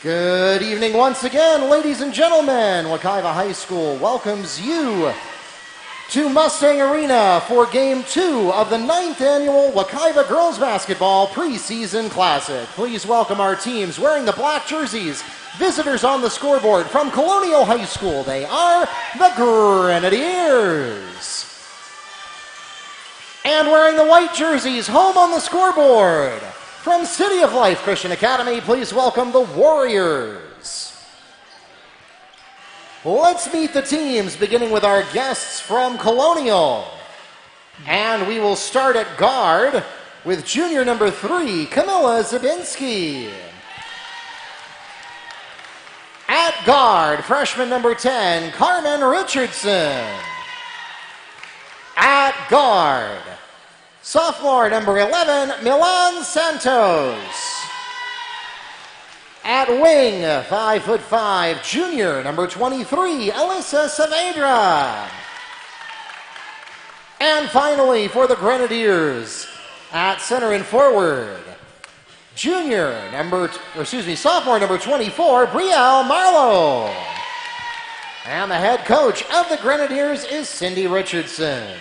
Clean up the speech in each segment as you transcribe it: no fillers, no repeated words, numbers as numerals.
Good evening once again, ladies and gentlemen. Wekiva High School welcomes you to Mustang Arena for Game 2 of the 9th Annual Wekiva Girls Basketball Preseason Classic. Please welcome our teams wearing the black jerseys. Visitors on the scoreboard from Colonial High School. They are the Grenadiers. And wearing the white jerseys, home on the scoreboard, from City of Life Christian Academy, please welcome the Warriors. Let's meet the teams, beginning with our guests from Colonial. And we will start at guard with junior number 3, Camilla Zabinski. At guard, freshman number 10, Carmen Richardson. At guard, sophomore number 11, Milan Santos. At wing, 5'5", junior number 23, Alyssa Saavedra. And finally, for the Grenadiers, at center and forward, sophomore number 24, Brielle Marlowe. And the head coach of the Grenadiers is Cindy Richardson.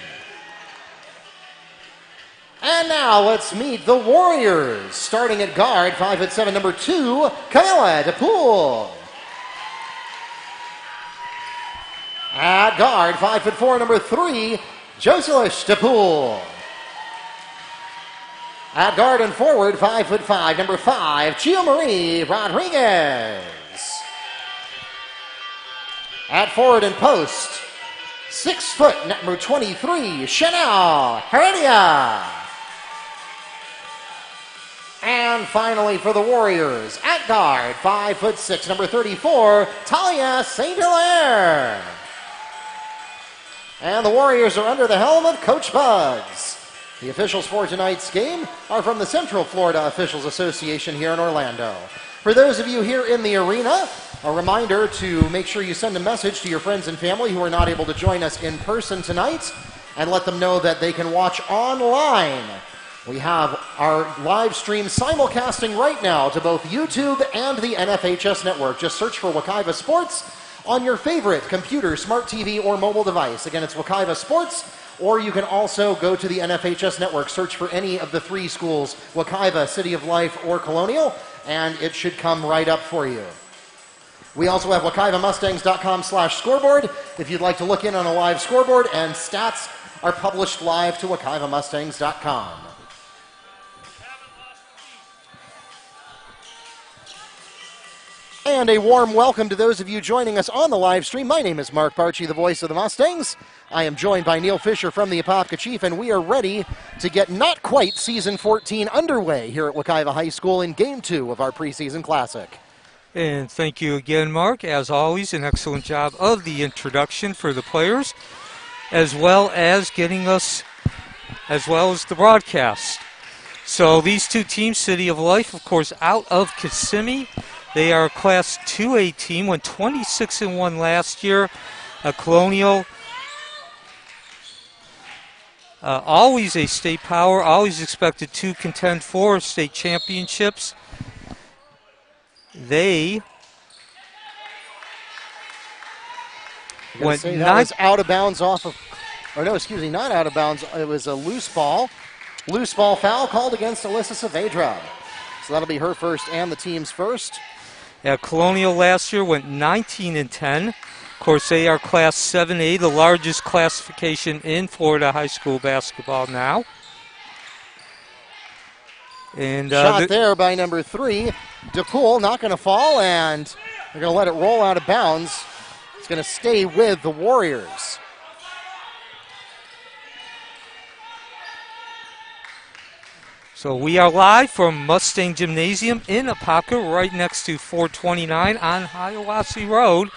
And now let's meet the Warriors. Starting at guard, 5'7", number 2, Camilla DePool. At guard, 5'4", number 3, Joselish DePool. At guard and forward, 5'5", number 5, Gio Marie Rodriguez. At forward and post, 6 number 23, Chanel Heredia. And finally for the Warriors, at guard, 5'6", number 34, Talia St. Hilaire. And the Warriors are under the helm of Coach Bugs. The officials for tonight's game are from the Central Florida Officials Association here in Orlando. For those of you here in the arena, a reminder to make sure you send a message to your friends and family who are not able to join us in person tonight and let them know that they can watch online. We have our live stream simulcasting right now to both YouTube and the NFHS network. Just search for Wekiva Sports on your favorite computer, smart TV, or mobile device. Again, it's Wekiva Sports, or you can also go to the NFHS network, search for any of the 3 schools, Wekiva, City of Life, or Colonial, and it should come right up for you. We also have WekivaMustangs.com/scoreboard if you'd like to look in on a live scoreboard, and stats are published live to WekivaMustangs.com. And a warm welcome to those of you joining us on the live stream. My name is Mark Barchi, the voice of the Mustangs. I am joined by Neil Fisher from the Apopka Chief, and we are ready to get not quite Season 14 underway here at Wekiva High School in Game 2 of our preseason classic. And thank you again, Mark. As always, an excellent job of the introduction for the players, as well as getting us, as well as the broadcast. So these 2 teams, City of Life, of course, out of Kissimmee. They are a Class 2A team, went 26-1 last year. Colonial, always a state power, always expected to contend for state championships. They went was out of bounds off of, not out of bounds. It was a loose ball. Loose ball foul called against Alyssa Saavedra. So that'll be her first and the team's first. Colonial last year went 19-10. Of course, they are Class 7A, the largest classification in Florida high school basketball now. And shot there by number 3, DePool, not going to fall, and they're going to let it roll out of bounds. It's going to stay with the Warriors. So we are live from Mustang Gymnasium in Apopka, right next to 429 on Hiawassee Road.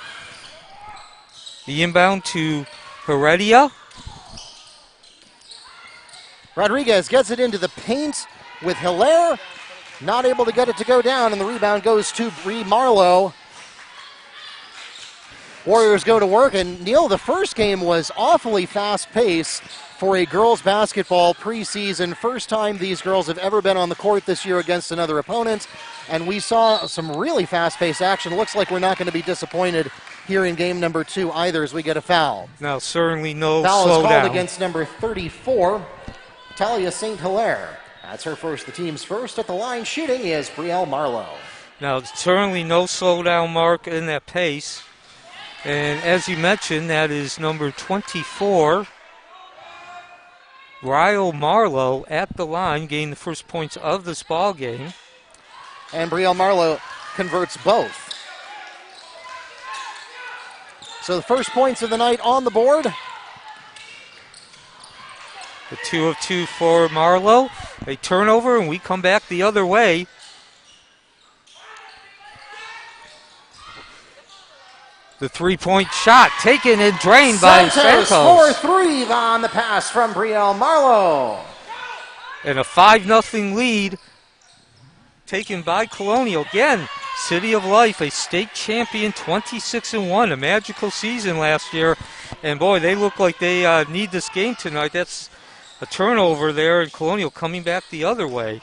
The inbound to Heredia. Rodriguez gets it into the paint with Hilaire. Not able to get it to go down, and the rebound goes to Bree Marlowe. Warriors go to work, and Neil, the first game was awfully fast-paced for a girls basketball preseason. First time these girls have ever been on the court this year against another opponent, and we saw some really fast-paced action. Looks like we're not going to be disappointed here in game number 2 either as we get a foul. Now, certainly no foul slowdown. Is called against number 34, Talia St. Hilaire. That's her first, the team's first. At the line shooting is Brielle Marlowe. Now, certainly no slowdown, Mark, in that pace. And as you mentioned, that is number 24, Brielle Marlowe, at the line, getting the first points of this ball game. And Brielle Marlowe converts both. So the first points of the night on the board. The 2 of 2 for Marlowe. A turnover, and we come back the other way. The three-point shot taken and drained by Santos. 4-3 on the pass from Brielle Marlowe. And a 5-0 lead taken by Colonial. Again, City of Life, a state champion, 26-1, a magical season last year. And boy, they look like they need this game tonight. That's a turnover there, and Colonial coming back the other way.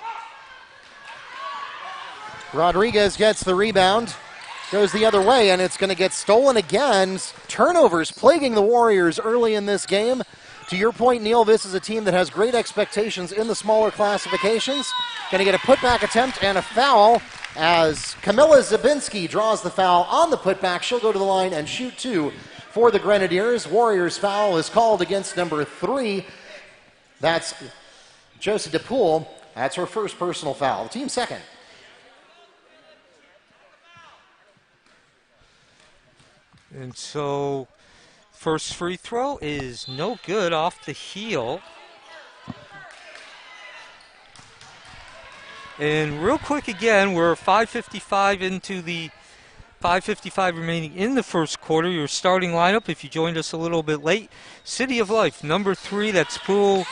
Rodriguez gets the rebound. Goes the other way, and it's going to get stolen again. Turnovers plaguing the Warriors early in this game. To your point, Neil, this is a team that has great expectations in the smaller classifications. Going to get a putback attempt and a foul as Camilla Zabinski draws the foul on the putback. She'll go to the line and shoot 2 for the Grenadiers. Warriors foul is called against number 3. That's Josie DePool. That's her first personal foul. The team second. And so, first free throw is no good off the heel. And real quick again, we're 5:55 into the 5:55 remaining in the first quarter. Your starting lineup, if you joined us a little bit late, City of Life, number 3, that's Poole,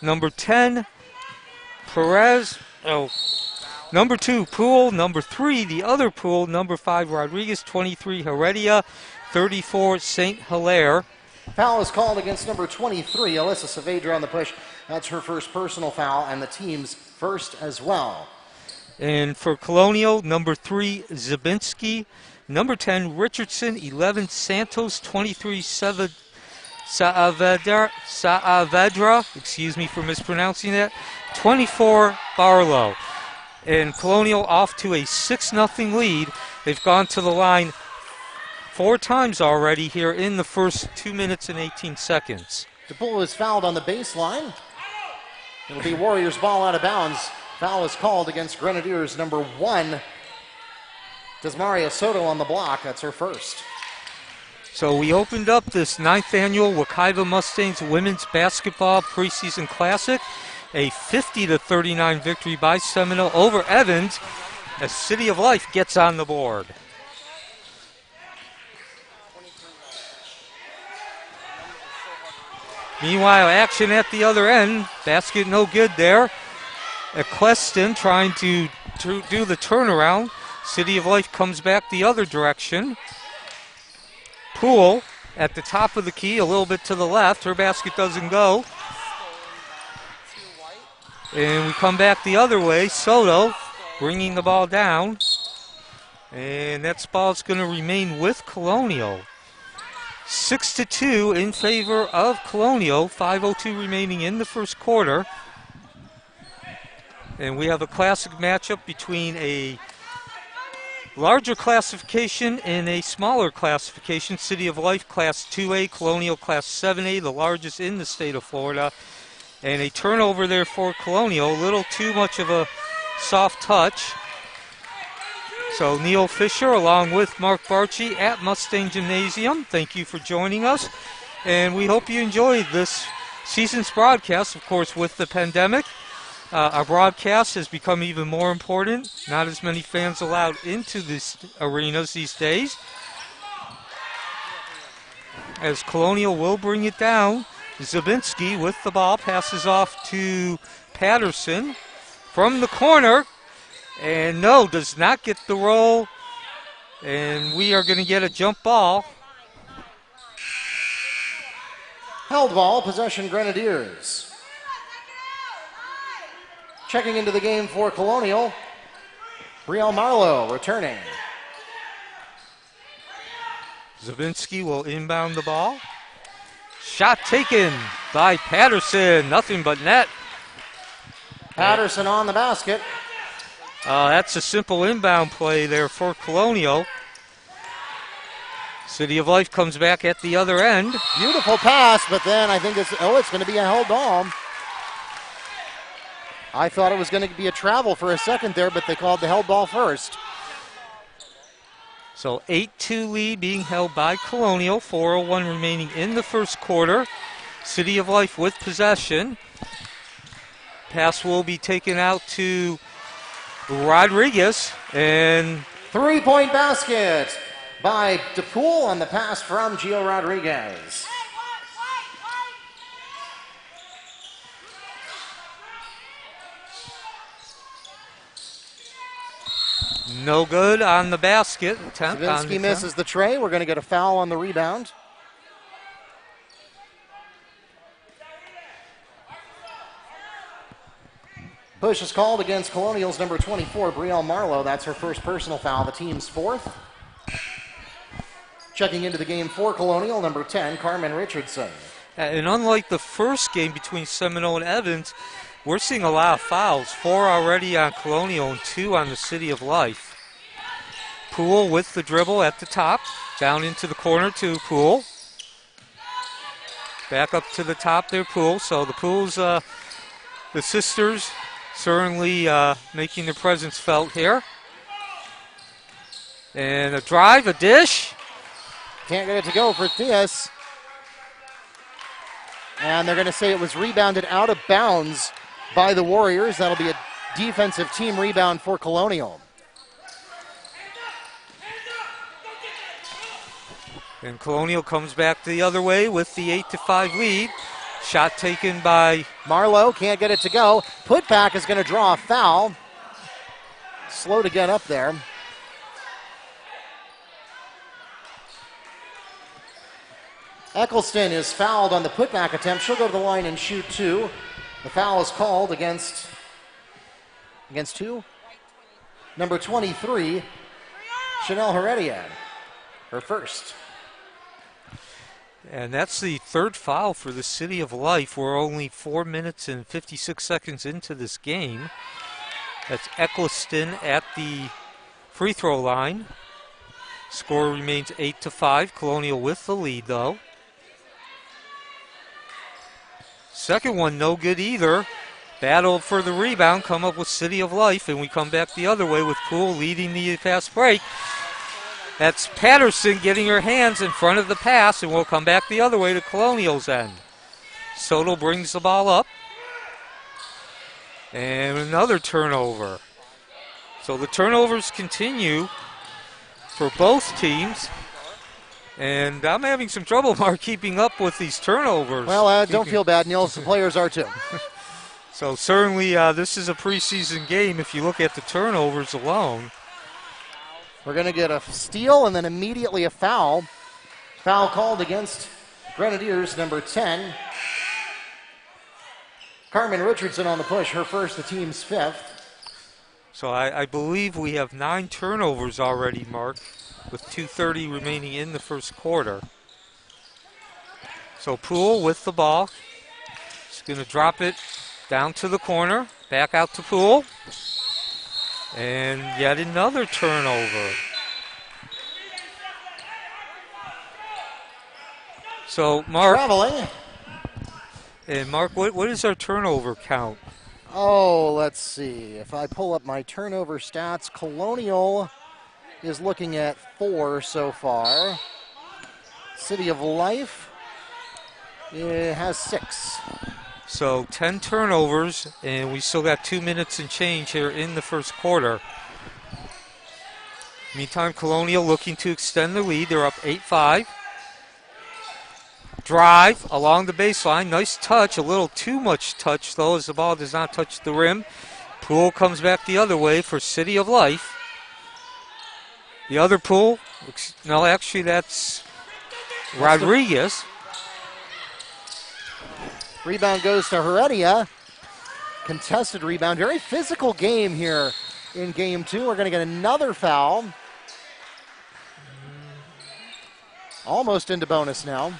number 10, Perez, number 2, Poole. Number 3, the other Poole. Number 5, Rodriguez. 23, Heredia. 34, St. Hilaire. Foul is called against number 23, Alyssa Saavedra on the push. That's her first personal foul and the team's first as well. And for Colonial, number 3, Zabinski. Number 10, Richardson. 11, Santos. 23, Saavedra. Excuse me for mispronouncing that. 24, Barlow. And Colonial off to a 6-0 lead. They've gone to the line 4 times already here in the first 2 minutes and 18 seconds. DePool is fouled on the baseline. It'll be Warriors ball out of bounds. Foul is called against Grenadiers number 1. Desmaria Soto on the block. That's her first. So we opened up this 9th annual Wekiva Mustangs Women's Basketball Preseason Classic. A 50-39 victory by Seminole over Evans as City of Life gets on the board. Meanwhile, action at the other end. Basket no good there. Eccleston trying to do the turnaround. City of Life comes back the other direction. Poole at the top of the key, a little bit to the left. Her basket doesn't go. And we come back the other way. Soto bringing the ball down. And that ball's going to remain with Colonial. 6-2 in favor of Colonial. 5:02 remaining in the first quarter. And we have a classic matchup between a larger classification and a smaller classification. City of Life Class 2A, Colonial Class 7A, the largest in the state of Florida. And a turnover there for Colonial, a little too much of a soft touch. So Neil Fisher along with Mark Barchi at Mustang Gymnasium. Thank you for joining us. And we hope you enjoyed this season's broadcast. Of course, with the pandemic, our broadcast has become even more important. Not as many fans allowed into these arenas these days. As Colonial will bring it down. Zabinski with the ball, passes off to Patterson from the corner, and no, does not get the roll And we are going to get a jump ball. Held ball, possession Grenadiers. Checking into the game for Colonial, Brielle Marlowe returning. Zawinski will inbound the ball. Shot taken by Patterson. Nothing but net. Patterson on the basket. That's a simple inbound play there for Colonial. City of Life comes back at the other end. Beautiful pass, but then I think it's going to be a held ball. I thought it was going to be a travel for a second there, but they called the held ball first. So 8-2 lead being held by Colonial. 4:01 remaining in the first quarter. City of Life with possession. Pass will be taken out to Rodriguez, and three-point basket by DePool on the pass from Gio Rodriguez. No good on the basket. Zawinski misses the tray. We're going to get a foul on the rebound. Push is called against Colonial's number 24, Brielle Marlowe. That's her first personal foul, the team's fourth. Checking into the game for Colonial, number 10, Carmen Richardson. And unlike the first game between Seminole and Evans, we're seeing a lot of fouls. 4 already on Colonial and 2 on the City of Life. Poole with the dribble at the top. Down into the corner to Poole. Back up to the top there, Poole. So the Pooles, the sisters, certainly making their presence felt here. And a drive, a dish. Can't get it to go for Diaz. And they're going to say it was rebounded out of bounds by the Warriors. That'll be a defensive team rebound for Colonial. And Colonial comes back the other way with the 8-5 lead. Shot taken by Marlowe, can't get it to go. Putback is going to draw a foul. Slow to get up there. Eccleston is fouled on the putback attempt. She'll go to the line and shoot 2. The foul is called against who? Number 23, Chanel Heredia, her first. And that's the third foul for the City of Life. We're only 4 minutes and 56 seconds into this game. That's Eccleston at the free throw line. Score remains 8-5. Colonial with the lead, though. Second one, no good either. Battle for the rebound, come up with City of Life, and we come back the other way with Poole leading the fast break. That's Patterson getting her hands in front of the pass, and we'll come back the other way to Colonial's end. Soto brings the ball up. And another turnover. So the turnovers continue for both teams. And I'm having some trouble, Mark, keeping up with these turnovers. Well, don't feel bad, Niels. The players are too. So certainly this is a preseason game if you look at the turnovers alone. We're going to get a steal and then immediately a foul. Foul called against Grenadiers, number 10. Carmen Richardson on the push, her first, the team's fifth. So I believe we have 9 turnovers already, Mark, with 2:30 remaining in the first quarter. So Poole with the ball. He's going to drop it down to the corner, back out to Poole. And yet another turnover. So, Mark. Traveling. And, Mark, what is our turnover count? Oh, let's see. If I pull up my turnover stats, Colonial is looking at 4 so far. City of Life has 6. So 10 turnovers, and we still got 2 minutes and change here in the first quarter. Meantime, Colonial looking to extend the lead. They're up 8-5. Drive along the baseline. Nice touch. A little too much touch, though, as the ball does not touch the rim. Poole comes back the other way for City of Life. The other pool, no, actually that's Rodriguez. Rebound goes to Heredia. Contested rebound. Very physical game here in game 2. We're going to get another foul. Almost into bonus now.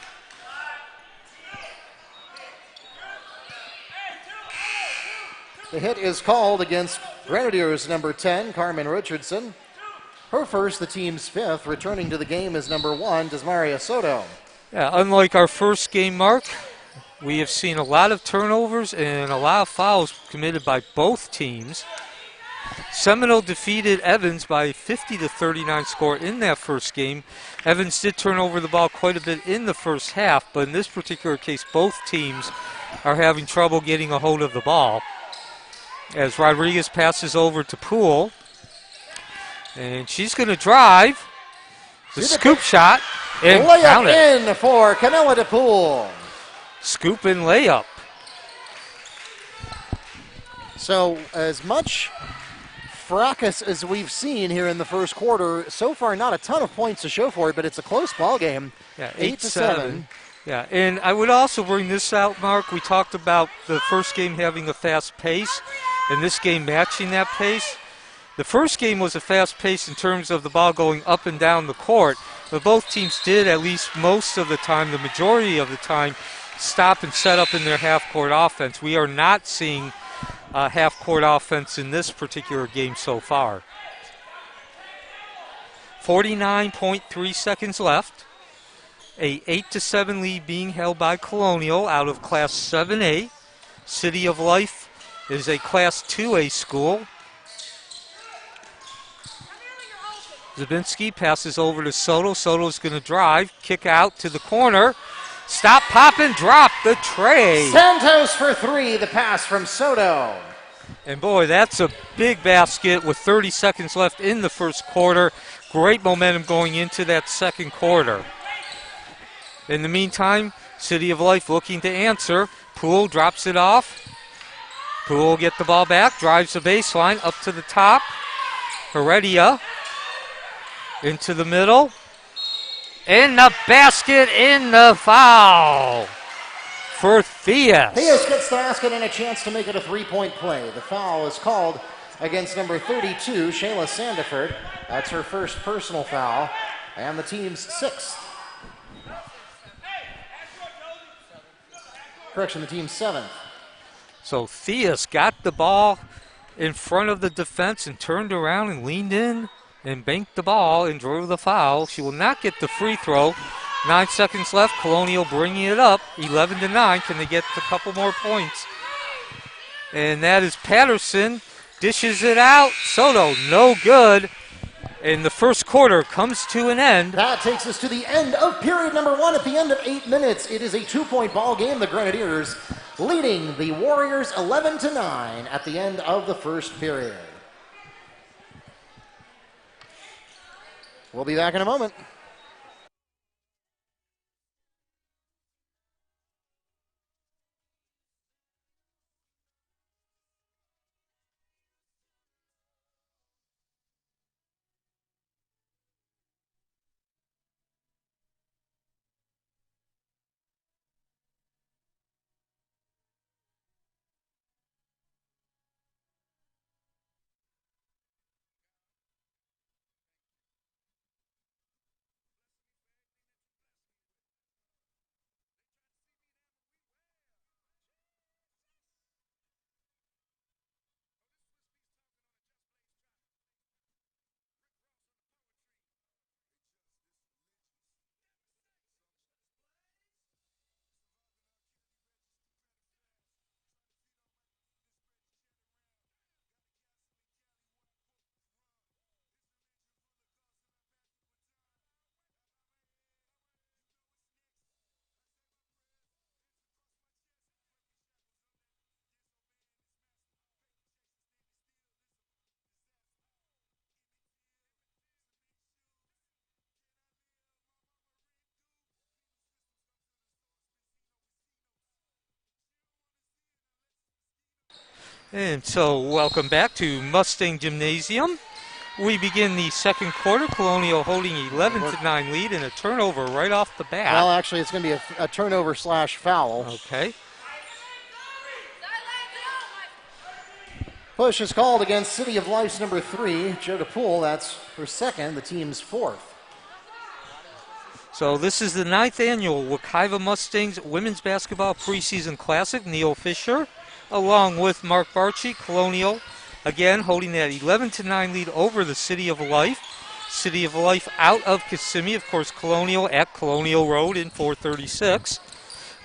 The hit is called against Grenadiers number 10, Carmen Richardson. Her first, the team's 5th. Returning to the game is number 1, Desmaria Soto. Yeah, unlike our first game, Mark, we have seen a lot of turnovers and a lot of fouls committed by both teams. Seminole defeated Evans by a 50-39 score in that first game. Evans did turn over the ball quite a bit in the first half, but in this particular case, both teams are having trouble getting a hold of the ball. As Rodriguez passes over to Poole, and she's going to drive. The scoop shot, and count it. Layup in for Canella DePoole. Scoop and layup. So as much fracas as we've seen here in the first quarter, so far not a ton of points to show for it, but it's a close ball game. Yeah, 8-7. Yeah, and I would also bring this out, Mark. We talked about the first game having a fast pace, and this game matching that pace. The first game was a fast pace in terms of the ball going up and down the court, but both teams did, at least most of the time, the majority of the time, stop and set up in their half-court offense. We are not seeing half-court offense in this particular game so far. 49.3 seconds left. A 8-7 lead being held by Colonial out of Class 7A. City of Life is a Class 2A school. Zabinski passes over to Soto. Soto's going to drive, kick out to the corner. Stop, pop, and drop the tray. Santos for 3, the pass from Soto. And boy, that's a big basket with 30 seconds left in the first quarter. Great momentum going into that second quarter. In the meantime, City of Life looking to answer. Poole drops it off. Poole will get the ball back, drives the baseline up to the top. Heredia into the middle. In the basket, in the foul for Theus. Theus gets the basket and a chance to make it a 3-point play. The foul is called against number 32, Shayla Sandiford. That's her first personal foul and the team's 6th. Correction, the team's 7th. So Theus got the ball in front of the defense and turned around and leaned in and banked the ball and drove the foul. She will not get the free throw. 9 seconds left. Colonial bringing it up. 11-9. Can they get a couple more points? And that is Patterson. Dishes it out. Soto, no good. And the first quarter comes to an end. That takes us to the end of period number 1 at the end of 8 minutes. It is a 2-point ball game. The Grenadiers leading the Warriors 11-9 at the end of the first period. We'll be back in a moment. And so welcome back to Mustang Gymnasium. we begin the second quarter. Colonial holding 11-9 lead and a turnover right off the bat. Well, actually, it's going to be a turnover / foul. Okay. Push is called against City of Life's number 3, Joe DePool. That's her second, the team's 4th. So this is the 9th annual Wekiva Mustangs Women's Basketball Preseason Classic. Neil Fisher, along with Mark Barchi, Colonial, again holding that 11-9 lead over the City of Life. City of Life out of Kissimmee, of course, Colonial at Colonial Road in 4:36.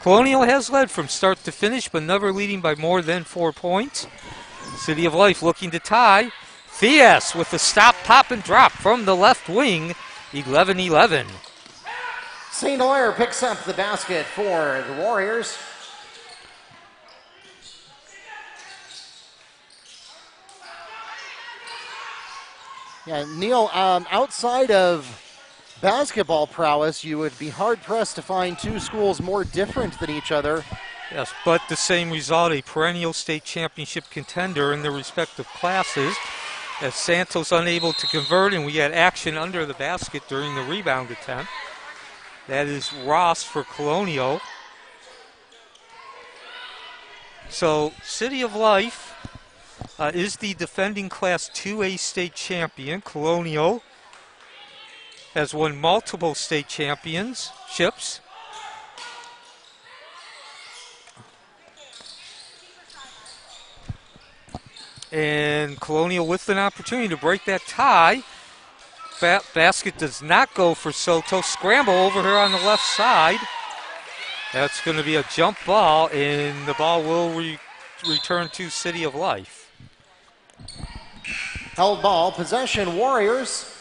Colonial has led from start to finish, but never leading by more than 4 points. City of Life looking to tie. Fies with the stop, pop, and drop from the left wing, 11-11. St. Hilaire picks up the basket for the Warriors. Yeah, Neil, outside of basketball prowess, you would be hard-pressed to find two schools more different than each other. Yes, but the same result, a perennial state championship contender in their respective classes. As Santos unable to convert, and we had action under the basket during the rebound attempt. That is Ross for Colonial. So City of Life is the defending Class 2A state champion. Colonial has won multiple state championships. And Colonial with an opportunity to break that tie. Basket does not go for Soto. Scramble over here on the left side. That's going to be a jump ball, and the ball will return to City of Life. Held ball, possession, Warriors.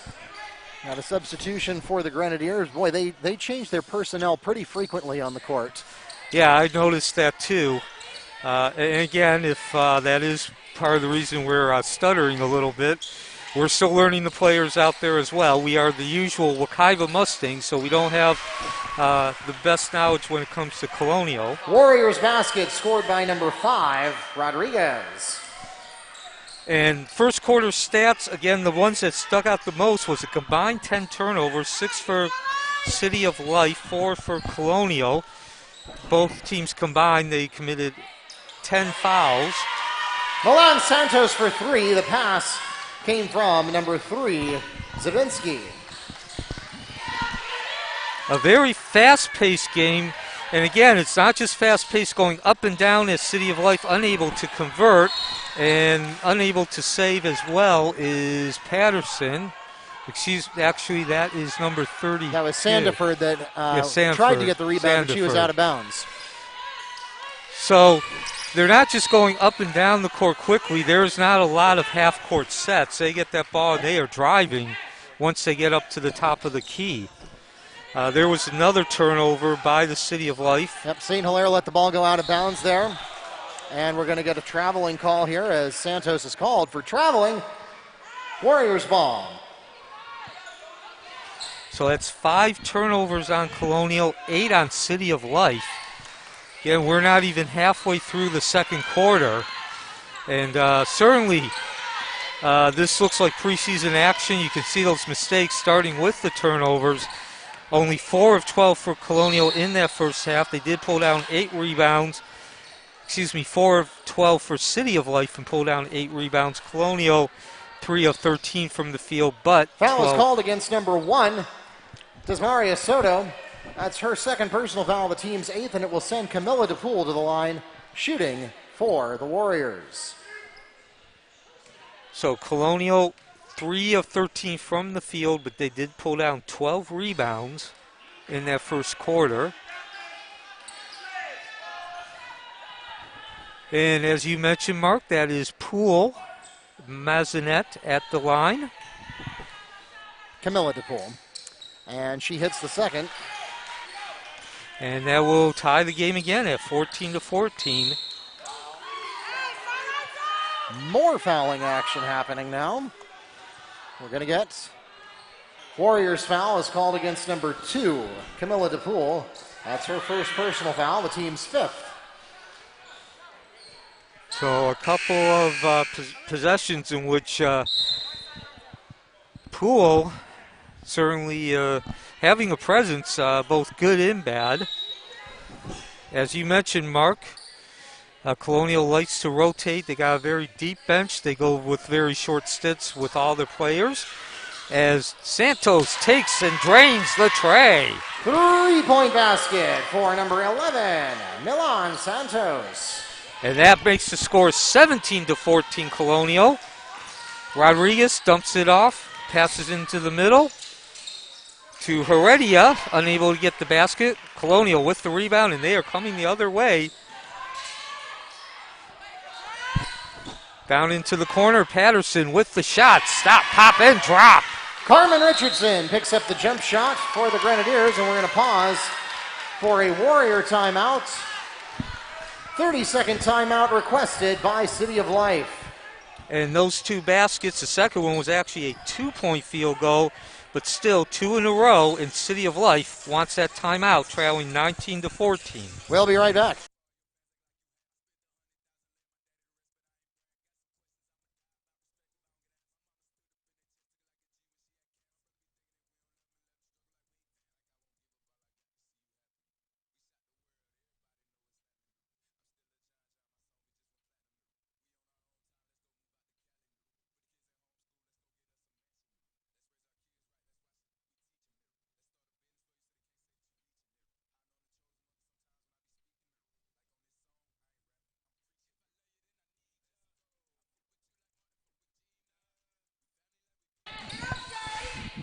Got a substitution for the Grenadiers. Boy, they change their personnel pretty frequently on the court. Yeah, I noticed that too. And again, if that is part of the reason we're stuttering a little bit, we're still learning the players out there as well. We are the usual Wekiva Mustangs, so we don't have the best knowledge when it comes to Colonial. Warriors basket scored by number 5, Rodriguez. And first quarter stats, again, the ones that stuck out the most was a combined 10 turnovers, 6 for City of Life, 4 for Colonial. Both teams combined, they committed 10 fouls. Milan Santos for 3. The pass came from number 3, Zavinsky. A very fast-paced game. And again, it's not just fast-paced going up and down as City of Life unable to convert and unable to save as well is Patterson. Actually, that is number 30. That was Sandiford that Sandiford, tried to get the rebound, but she was out of bounds. So they're not just going up and down the court quickly. There's not a lot of half-court sets. They get that ball, and they are driving once they get up to the top of the key. There was another turnover by the City of Life. Yep, St. Hilaire let the ball go out of bounds there. And we're going to get a traveling call here as Santos is called for traveling. Warriors ball. So that's 5 turnovers on Colonial, 8 on City of Life. Again, we're not even halfway through the second quarter. And certainly this looks like preseason action. You can see those mistakes starting with the turnovers. Only 4 of 12 for Colonial in that first half. They did pull down 8 rebounds. 4 of 12 for City of Life and pull down 8 rebounds. Colonial, 3 of 13 from the field, but foul is called against number 1, Desmaria Soto. That's her second personal foul, the team's 8th, and it will send Camilla DePool to the line, shooting for the Warriors. So Colonial, 3 of 13 from the field, but they did pull down 12 rebounds in that first quarter. And as you mentioned, Mark, that is Poole, Mazinet at the line. Camilla DePool. And she hits the second. And that will tie the game again at 14-14. More fouling action happening now. We're going to get Warriors foul is called against number 2, Camilla DePool. That's her first personal foul, the team's 5th. So a couple of possessions in which Poole certainly having a presence, both good and bad. As you mentioned, Mark, Colonial likes to rotate. They got a very deep bench. They go with very short stints with all their players. As Santos takes and drains the tray. 3-point basket for number 11, Milan Santos. And that makes the score 17-14 Colonial. Rodriguez dumps it off, passes into the middle to Heredia, unable to get the basket. Colonial with the rebound, and they are coming the other way. Down into the corner, Patterson with the shot. Stop, pop, and drop. Carmen Richardson picks up the jump shot for the Grenadiers, and we're going to pause for a Warrior timeout. 30-second timeout requested by City of Life. And those two baskets, the second one was actually a 2-point field goal, but still 2 in a row, and City of Life wants that timeout, trailing 19-14. We'll be right back.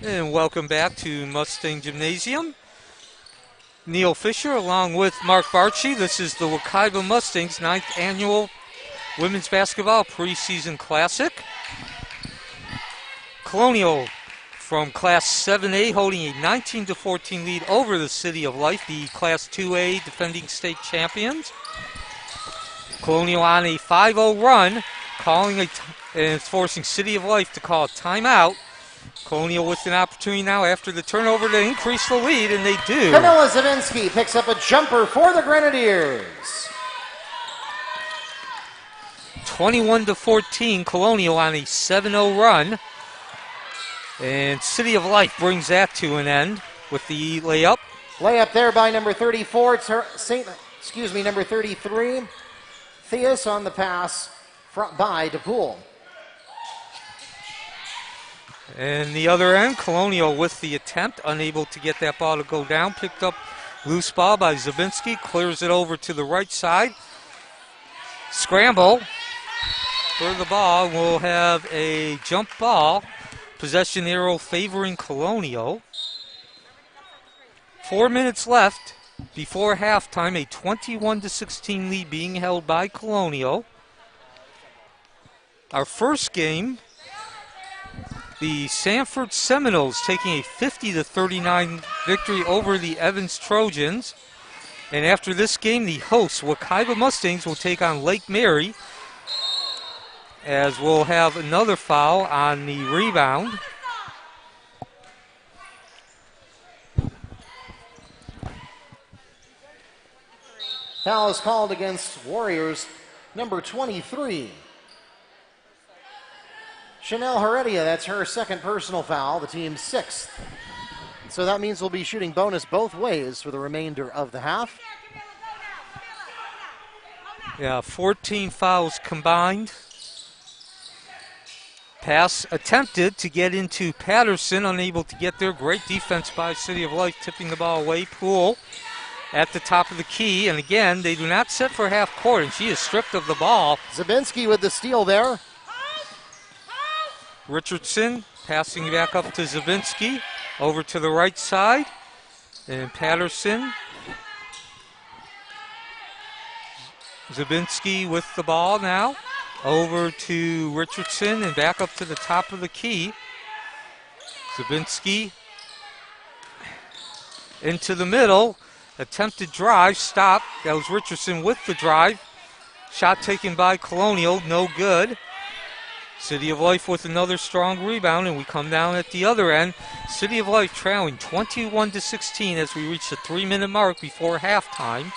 And welcome back to Mustang Gymnasium. Neil Fisher along with Mark Barchi. This is the Wekiva Mustangs 9th Annual Women's Basketball Preseason Classic. Colonial from Class 7A holding a 19-14 lead over the City of Life, the Class 2A defending state champions. Colonial on a 5-0 run, and it's forcing City of Life to call a timeout. Colonial with an opportunity now after the turnover to increase the lead, and they do. Camilla Zavinsky picks up a jumper for the Grenadiers. 21-14, Colonial on a 7-0 run. And City of Life brings that to an end with the layup. Layup there by number 34. It's number 33. Theus on the pass by DePool. And the other end, Colonial with the attempt, unable to get that ball to go down. Picked up loose ball by Zabinski, clears it over to the right side. Scramble for the ball. We'll have a jump ball. Possession arrow favoring Colonial. 4 minutes left before halftime. A 21-16 lead being held by Colonial. Our first game, the Sanford Seminoles taking a 50-39 victory over the Evans Trojans. And after this game, the hosts, Wekiva Mustangs, will take on Lake Mary, as we'll have another foul on the rebound. Foul is called against Warriors number 23. Chanel Heredia, that's her second personal foul, the team's 6th. So that means we'll be shooting bonus both ways for the remainder of the half. Yeah, 14 fouls combined. Pass attempted to get into Patterson, unable to get there. Great defense by City of Life, tipping the ball away. Poole at the top of the key, and again, they do not set for half court, and she is stripped of the ball. Zabinski with the steal there. Richardson passing back up to Zabinski, over to the right side, and Patterson. Zabinski with the ball now, over to Richardson and back up to the top of the key. Zabinski into the middle, attempted drive, stop. That was Richardson with the drive. Shot taken by Colonial, no good. City of Life with another strong rebound, and we come down at the other end. City of Life trailing 21-16 as we reach the 3-minute mark before halftime.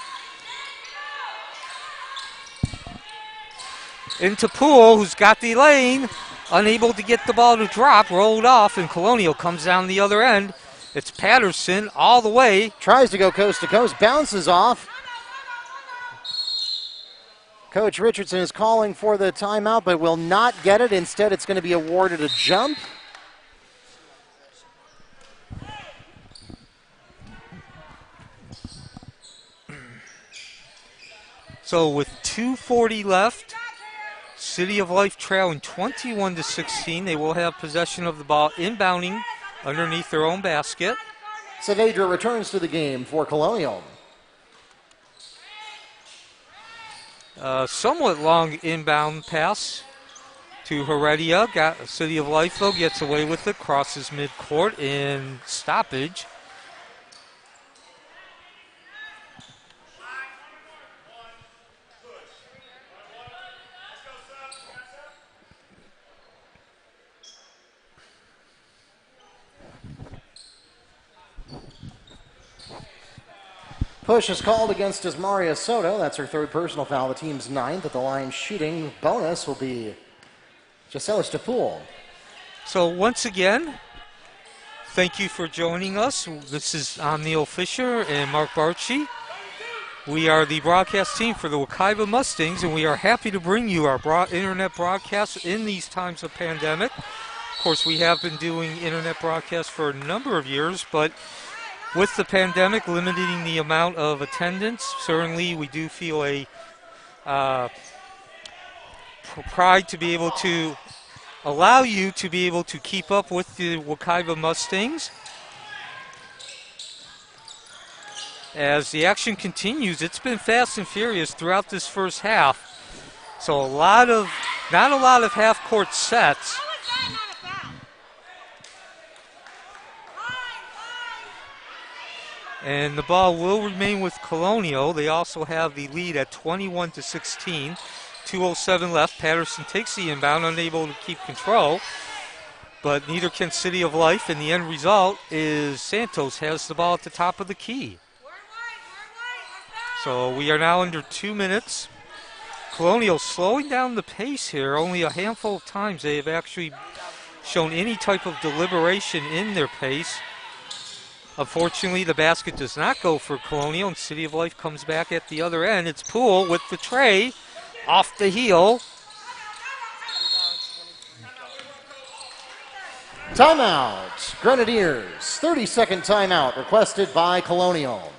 Into Poole, who's got the lane. unable to get the ball to drop, rolled off, and Colonial comes down the other end. It's Patterson all the way. Tries to go coast to coast, bounces off. Coach Richardson is calling for the timeout, but will not get it. Instead, it's going to be awarded a jump. So with 2:40 left, City of Life trailing 21-16. They will have possession of the ball inbounding underneath their own basket. Saavedra returns to the game for Colonial. Somewhat long inbound pass to Heredia. City of Life, though, gets away with it, crosses midcourt in stoppage. Push is called against Ismaria Soto. That's her third personal foul, the team's ninth. At the line shooting bonus will be Gisela Stapoul. So once again, thank you for joining us. This is Neil Fisher and Mark Barchi. We are the broadcast team for the Wekiva Mustangs, and we are happy to bring you our internet broadcasts in these times of pandemic. Of course, we have been doing internet broadcasts for a number of years, but with the pandemic limiting the amount of attendance, certainly we do feel a pride to be able to allow you to be able to keep up with the Wekiva Mustangs. As the action continues, it's been fast and furious throughout this first half. So not a lot of half-court sets. And the ball will remain with Colonial. They also have the lead at 21-16. 2:07 left. Patterson takes the inbound, unable to keep control. But neither can City of Life, and the end result is Santos has the ball at the top of the key. So we are now under 2 minutes. Colonial slowing down the pace here. Only a handful of times they have actually shown any type of deliberation in their pace. Unfortunately, the basket does not go for Colonial, and City of Life comes back at the other end. It's Poole with the tray off the heel. Timeout. Grenadiers. 30-second timeout requested by Colonial.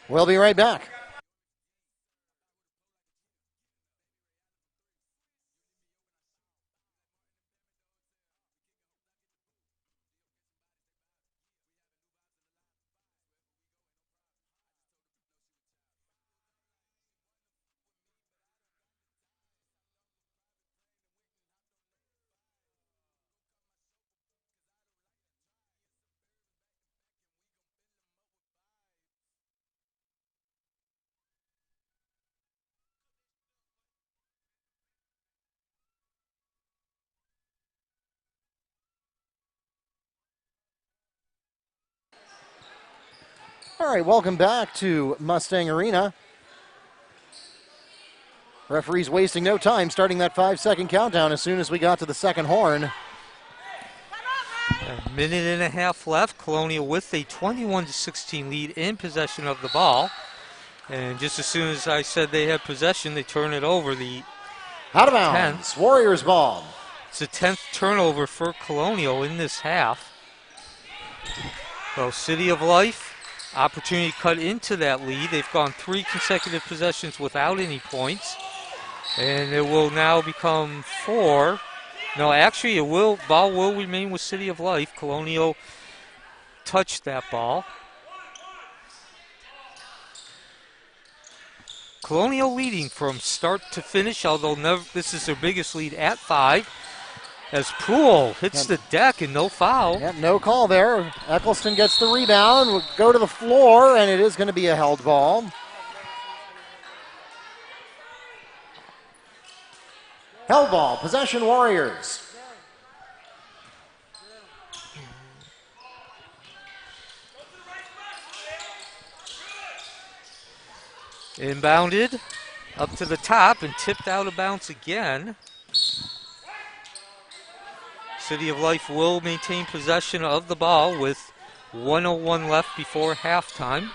We'll be right back. All right, welcome back to Mustang Arena. Referees wasting no time, starting that 5-second countdown as soon as we got to the second horn. A minute and a half left. Colonial with a 21-16 lead in possession of the ball. And just as soon as I said they had possession, they turn it over. The out of bounds, Warriors ball. It's the 10th turnover for Colonial in this half. So City of Life, opportunity to cut into that lead. They've gone 3 consecutive possessions without any points. And it will now become 4. No, actually, ball will remain with City of Life. Colonial touched that ball. Colonial leading from start to finish, although this is their biggest lead at 5. As Poole hits the deck and no foul. Yep, no call there. Eccleston gets the rebound, will go to the floor, and it is going to be a held ball. Held ball, possession Warriors. Inbounded up to the top and tipped out of bounds again. City of Life will maintain possession of the ball with 1:01 left before halftime.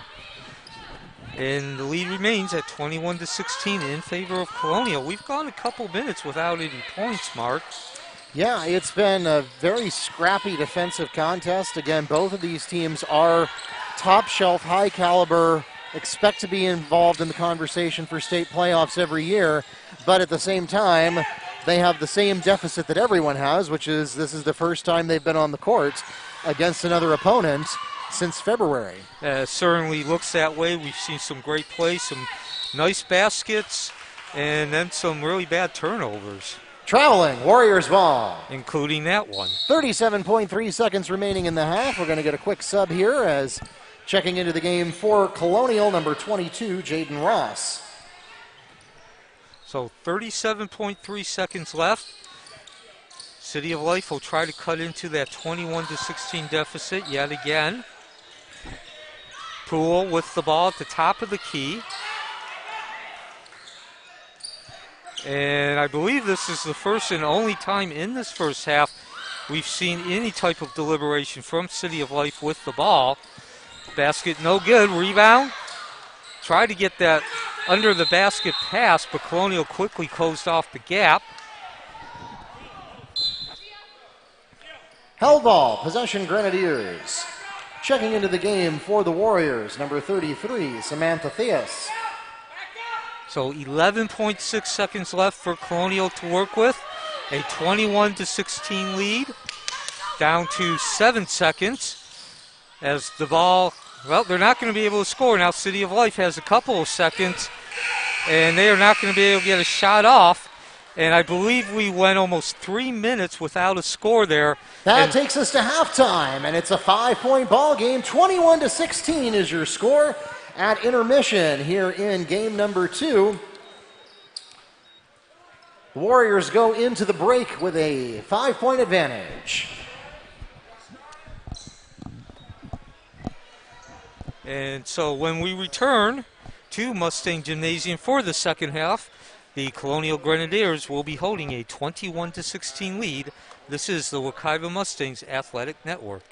And the lead remains at 21-16 in favor of Colonial. We've gone a couple minutes without any points, Mark. Yeah, it's been a very scrappy defensive contest. Again, both of these teams are top shelf, high caliber, expect to be involved in the conversation for state playoffs every year, but at the same time, they have the same deficit that everyone has, which is this is the first time they've been on the court against another opponent since February. Certainly looks that way. We've seen some great play, some nice baskets, and then some really bad turnovers. Traveling, Warriors ball. Including that one. 37.3 seconds remaining in the half. We're going to get a quick sub here as checking into the game for Colonial, number 22, Jaden Ross. So 37.3 seconds left. City of Life will try to cut into that 21-16 deficit yet again. Poole with the ball at the top of the key. And I believe this is the first and only time in this first half we've seen any type of deliberation from City of Life with the ball. Basket no good. Rebound. Tried to get that under the basket pass, but Colonial quickly closed off the gap. Held ball, possession Grenadiers. Checking into the game for the Warriors, number 33, Samantha Theus. So 11.6 seconds left for Colonial to work with. A 21-16 lead. Down to 7 seconds as the ball, well, they're not going to be able to score. Now City of Life has a couple of seconds, and they are not going to be able to get a shot off. And I believe we went almost 3 minutes without a score there. That takes us to halftime, and it's a 5-point ball game. 21-16 is your score at intermission here in game number 2. The Warriors go into the break with a 5-point advantage. And so when we return to Mustang Gymnasium for the second half, the Colonial Grenadiers will be holding a 21-16 lead. This is the Wekiva Mustangs Athletic Network.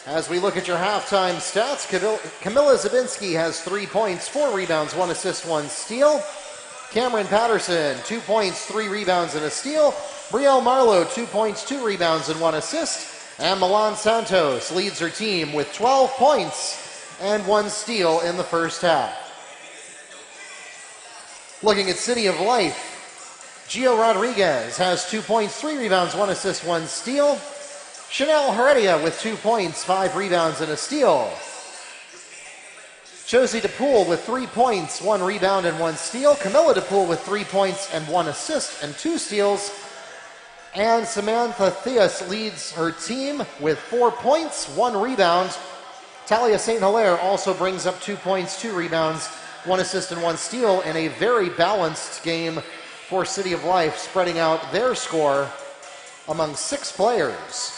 As we look at your halftime stats, Camilla Zabinski has 3 points, 4 rebounds, 1 assist, 1 steal. Cameron Patterson, 2 points, 3 rebounds, and a steal. Brielle Marlowe, 2 points, 2 rebounds, and 1 assist. And Milan Santos leads her team with 12 points and 1 steal in the first half. Looking at City of Life, Gio Rodriguez has 2 points, 3 rebounds, 1 assist, 1 steal. Chanel Heredia with 2 points, 5 rebounds, and a steal. Josie DePool with 3 points, 1 rebound, and 1 steal. Camilla DePool with 3 points and 1 assist and 2 steals. And Samantha Theus leads her team with 4 points, 1 rebound. Talia St. Hilaire also brings up 2 points, 2 rebounds, 1 assist, and 1 steal in a very balanced game for City of Life, spreading out their score among 6 players.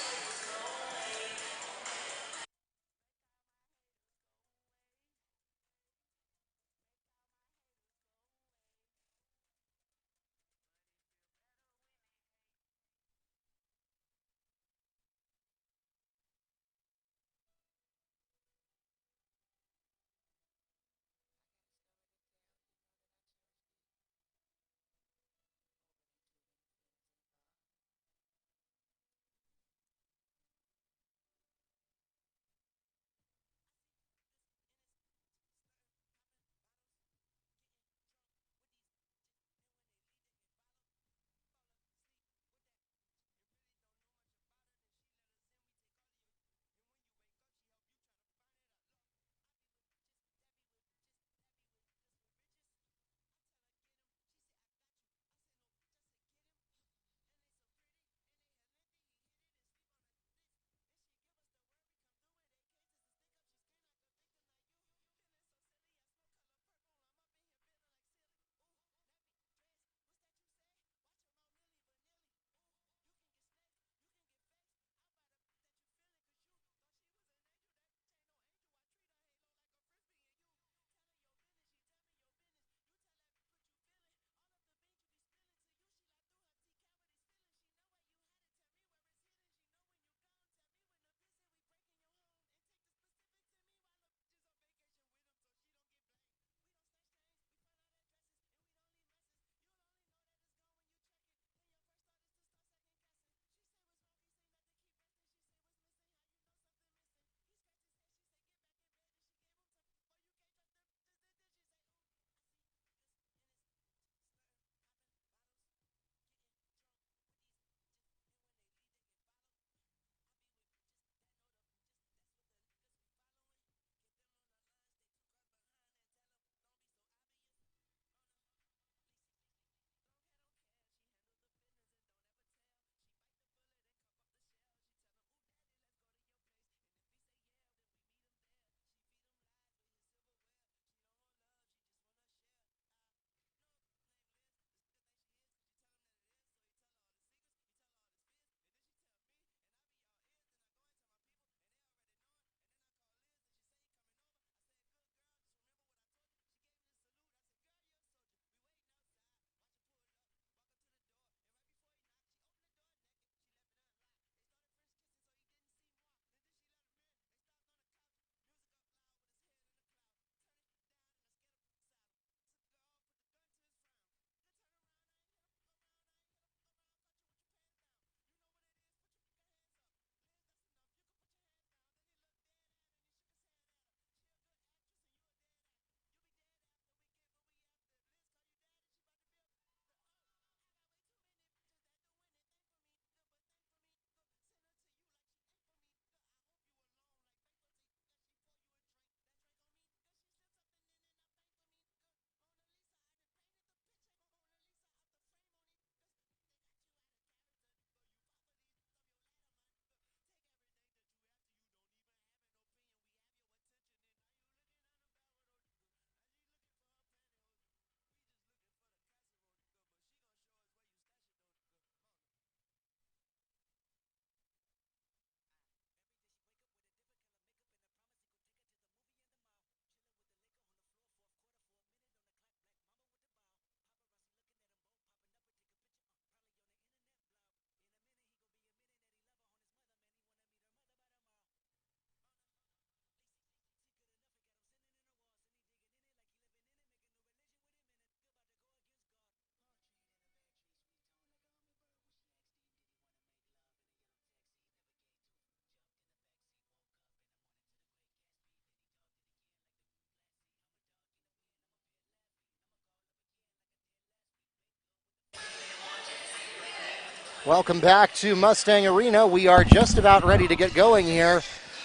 Welcome back to Mustang Arena. We are just about ready to get going here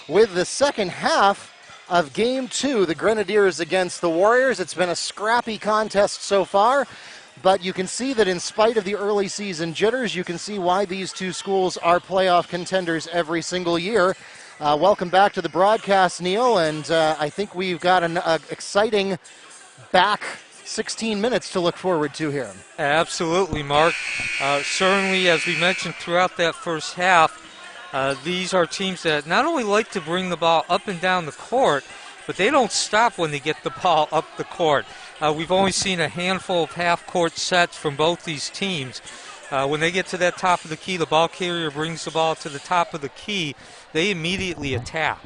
with the second half of Game 2, the Grenadiers against the Warriors. It's been a scrappy contest so far, but you can see that in spite of the early season jitters, you can see why these two schools are playoff contenders every single year. Welcome back to the broadcast, Neil, and I think we've got an exciting back 16 minutes to look forward to here. Absolutely, Mark. Certainly, as we mentioned throughout that first half, these are teams that not only like to bring the ball up and down the court, but they don't stop when they get the ball up the court. We've only seen a handful of half-court sets from both these teams. When they get to that top of the key, the ball carrier brings the ball to the top of the key, they immediately attack.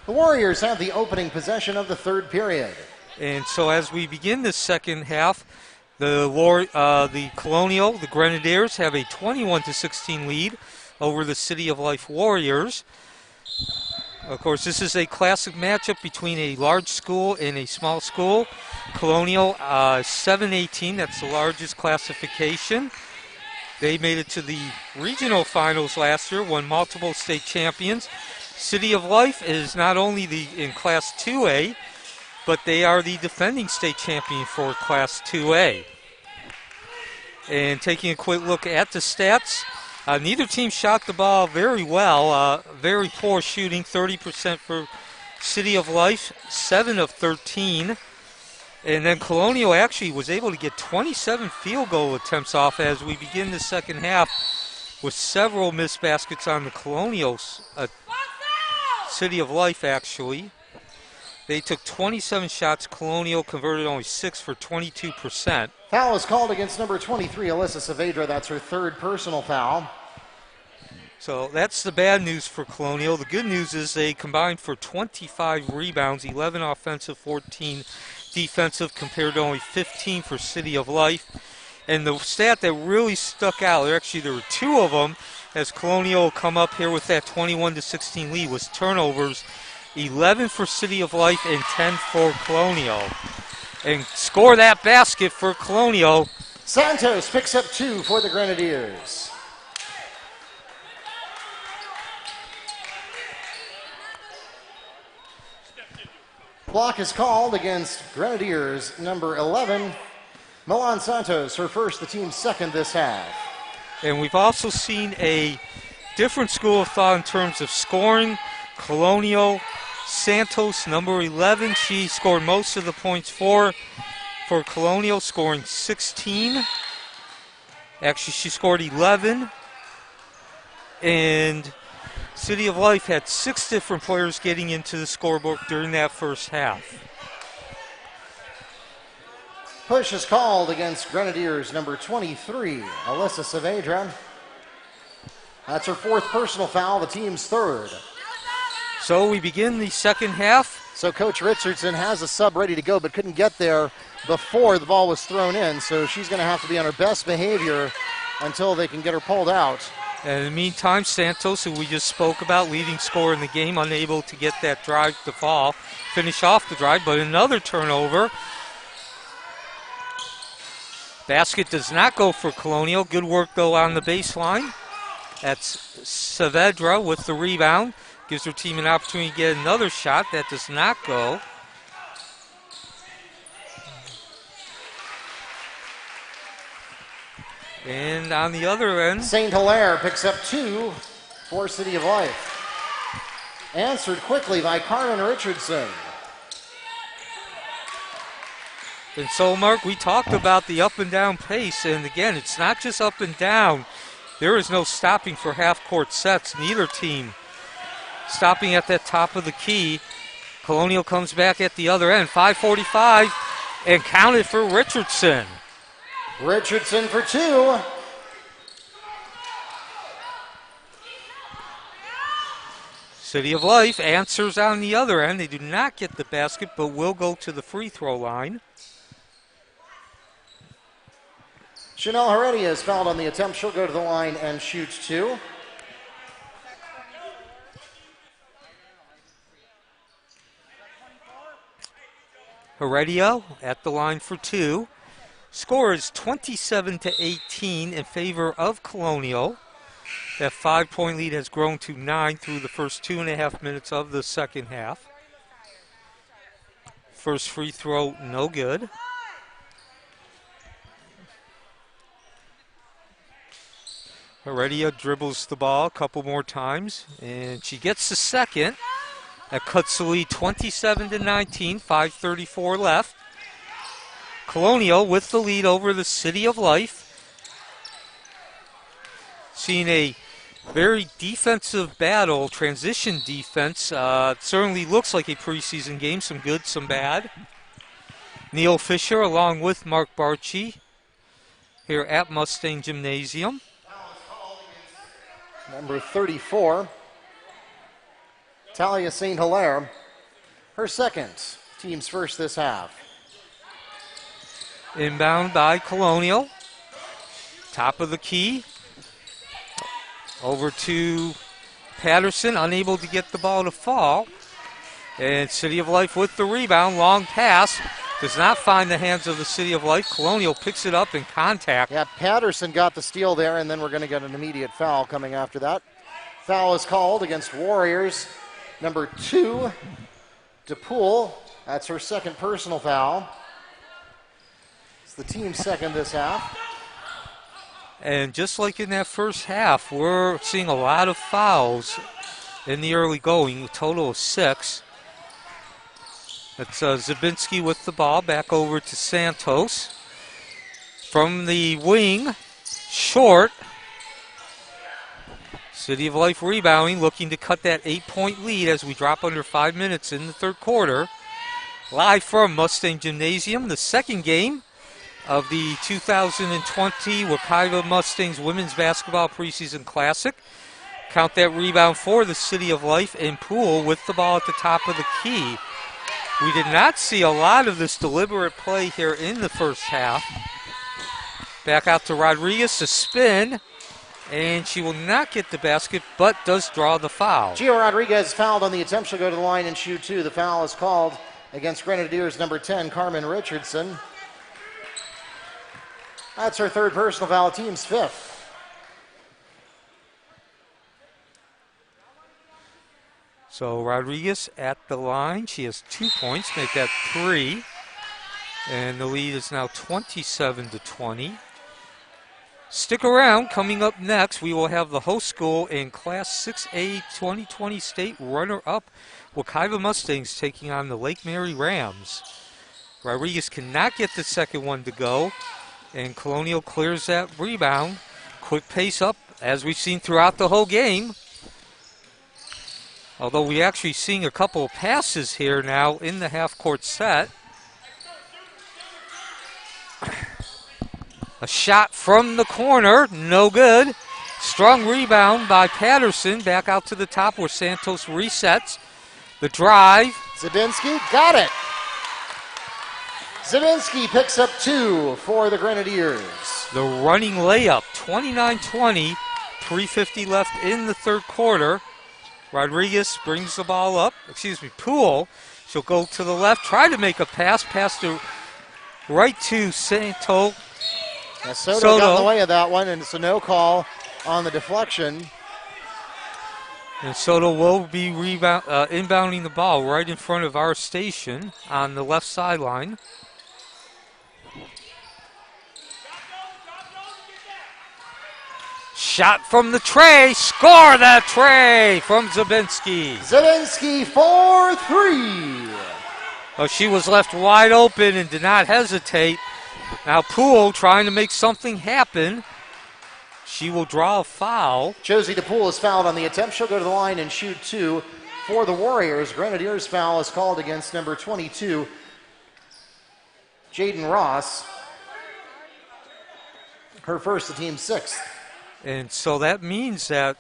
The Warriors have the opening possession of the third period. And so as we begin this second half, the Colonial, the Grenadiers, have a 21-16 lead over the City of Life Warriors. Of course, this is a classic matchup between a large school and a small school. Colonial 7-18, that's the largest classification. They made it to the regional finals last year, won multiple state champions. City of Life is not only in Class 2A, but they are the defending state champion for Class 2A. And taking a quick look at the stats, neither team shot the ball very well. Very poor shooting, 30% for City of Life, 7 of 13. And then Colonial actually was able to get 27 field goal attempts off as we begin the second half with several missed baskets on the Colonials. City of Life, actually. They took 27 shots. Colonial converted only 6 for 22%. Foul is called against number 23, Alyssa Saavedra. That's her third personal foul. So that's the bad news for Colonial. The good news is they combined for 25 rebounds, 11 offensive, 14 defensive, compared to only 15 for City of Life. And the stat that really stuck out, there were two of them, as Colonial come up here with that 21-16 lead, was turnovers, 11 for City of Life and 10 for Colonial. And score that basket for Colonial. Santos picks up 2 for the Grenadiers. Block is called against Grenadiers number 11, Milan Santos, her first, the team's second this half. And we've also seen a different school of thought in terms of scoring. Colonial, Santos, number 11, she scored most of the points for Colonial, scoring 16. Actually, she scored 11. And City of Life had 6 different players getting into the scorebook during that first half. Push is called against Grenadiers number 23, Alyssa Saavedra. That's her fourth personal foul, the team's third. So we begin the second half. So Coach Richardson has a sub ready to go, but couldn't get there before the ball was thrown in, so she's going to have to be on her best behavior until they can get her pulled out. And in the meantime, Santos, who we just spoke about, leading scorer in the game, unable to get that drive to fall, finish off the drive, but another turnover. Basket does not go for Colonial. Good work, though, on the baseline. That's Saavedra with the rebound. Gives her team an opportunity to get another shot. That does not go. And on the other end, St. Hilaire picks up 2 for City of Life. Answered quickly by Carmen Richardson. And so, Mark, we talked about the up and down pace, and again, it's not just up and down. There is no stopping for half-court sets. Neither team stopping at that top of the key. Colonial comes back at the other end. 5:45 and counted for Richardson. Richardson for 2. City of Life answers on the other end. They do not get the basket, but will go to the free throw line. Chanel Heredia is fouled on the attempt. She'll go to the line and shoot 2. Heredia at the line for 2. Score is 27-18 in favor of Colonial. That 5-point lead has grown to 9 through the first 2.5 minutes of the second half. First free throw, no good. Heredia dribbles the ball a couple more times, and she gets the second. That cuts the lead 27-19, 5:34 left. Colonial with the lead over the City of Life. Seeing a very defensive battle, transition defense. Certainly looks like a preseason game, some good, some bad. Neil Fisher along with Mark Barchi here at Mustang Gymnasium. Number 34, Talia St. Hilaire, her second, team's first this half. Inbound by Colonial. Top of the key. Over to Patterson, unable to get the ball to fall. And City of Life with the rebound. Long pass. Does not find the hands of the City of Life. Colonial picks it up in contact. Yeah, Patterson got the steal there, and then we're going to get an immediate foul coming after that. Foul is called against Warriors. Number 2, DePool. That's her second personal foul. It's the team's second this half. And just like in that first half, we're seeing a lot of fouls in the early going, a total of 6. That's Zabinski with the ball, back over to Santos. From the wing, short. City of Life rebounding, looking to cut that 8-point lead as we drop under 5 minutes in the third quarter. Live from Mustang Gymnasium, the second game of the 2020 Wekiva Mustangs Women's Basketball Preseason Classic. Count that rebound for the City of Life, and Poole with the ball at the top of the key. We did not see a lot of this deliberate play here in the first half. Back out to Rodriguez to spin, and she will not get the basket, but does draw the foul. Gio Rodriguez fouled on the attempt. She'll go to the line and shoot 2. The foul is called against Grenadiers number 10, Carmen Richardson. That's her third personal foul, team's 5th. So Rodriguez at the line. She has 2 points, make that 3. And the lead is now 27-20. Stick around. Coming up next, we will have the host school in Class 6A 2020 state runner-up Wekiva Mustangs taking on the Lake Mary Rams. Rodriguez cannot get the second one to go, and Colonial clears that rebound. Quick pace up, as we've seen throughout the whole game. Although we're actually seeing a couple of passes here now in the half-court set. A shot from the corner, no good. Strong rebound by Patterson, back out to the top where Santos resets. The drive. Zabinski got it. Zabinski picks up 2 for the Grenadiers. The running layup, 29-20, 3:50 left in the third quarter. Rodriguez brings the ball up, Poole. She'll go to the left, try to make a pass to right to Santos. Now Soto got in the way of that one, and it's a no call on the deflection. And Soto will be inbounding the ball right in front of our station on the left sideline. Shot from the tray. Score that tray from Zabinski. Zabinski for 3. Oh, she was left wide open and did not hesitate. Now Poole trying to make something happen. She will draw a foul. Josie DePool is fouled on the attempt. She'll go to the line and shoot 2 for the Warriors. Grenadiers foul is called against number 22, Jaden Ross. Her first, the team's 6th. And so that means that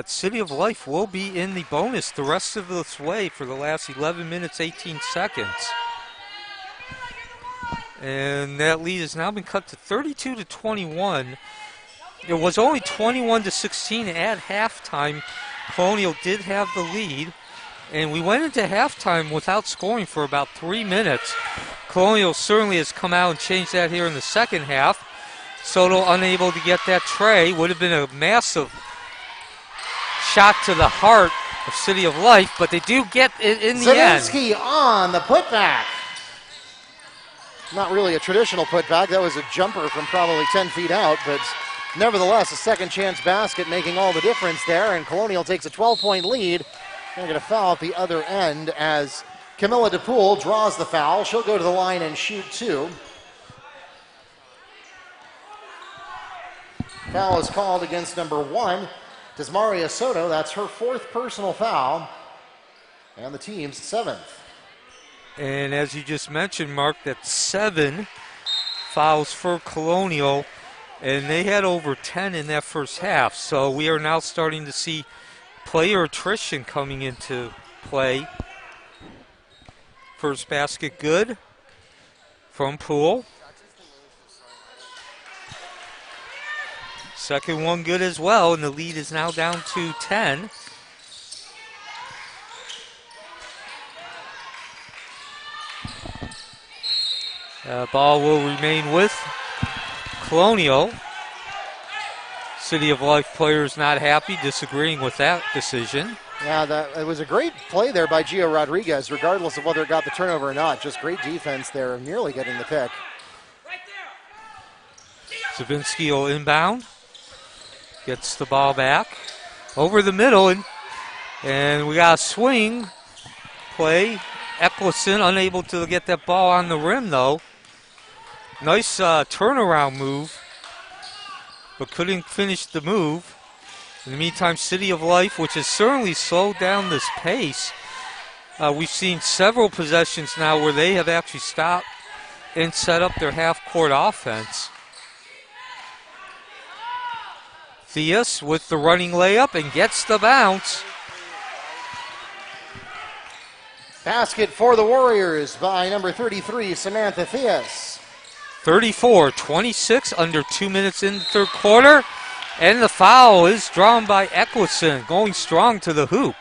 City of Life will be in the bonus the rest of this way for the last 11 minutes, 18 seconds. And that lead has now been cut to 32-21. It was only 21-16 at halftime. Colonial did have the lead. And we went into halftime without scoring for about 3 minutes. Colonial certainly has come out and changed that here in the second half. Soto unable to get that tray. Would have been a massive shot to the heart of City of Life, but they do get it in the end. Zielinski on the putback. Not really a traditional putback. That was a jumper from probably 10 feet out, but nevertheless, a second chance basket making all the difference there, and Colonial takes a 12-point lead. They're going to foul at the other end as Camilla DePool draws the foul. She'll go to the line and shoot two. Foul is called against number 1, Desmaria Soto. That's her 4th personal foul, and the team's 7th. And as you just mentioned, Mark, that's 7 fouls for Colonial, and they had over 10 in that first half. So we are now starting to see player attrition coming into play. First basket good from Poole. Second one good as well, and the lead is now down to 10. Ball will remain with Colonial. City of Life players not happy, disagreeing with that decision. Yeah, it was a great play there by Gio Rodriguez, regardless of whether it got the turnover or not. Just great defense there, nearly getting the pick. Zielinski will inbound. Gets the ball back. Over the middle, and we got a swing play. Eccleston unable to get that ball on the rim, though. Nice turnaround move, but couldn't finish the move. In the meantime, City of Life, which has certainly slowed down this pace. We've seen several possessions now where they have actually stopped and set up their half-court offense. Theus with the running layup and gets the bounce. Basket for the Warriors by number 33, Samantha Theus. 34-26, under 2 minutes in the third quarter. And the foul is drawn by Eccleston, going strong to the hoop.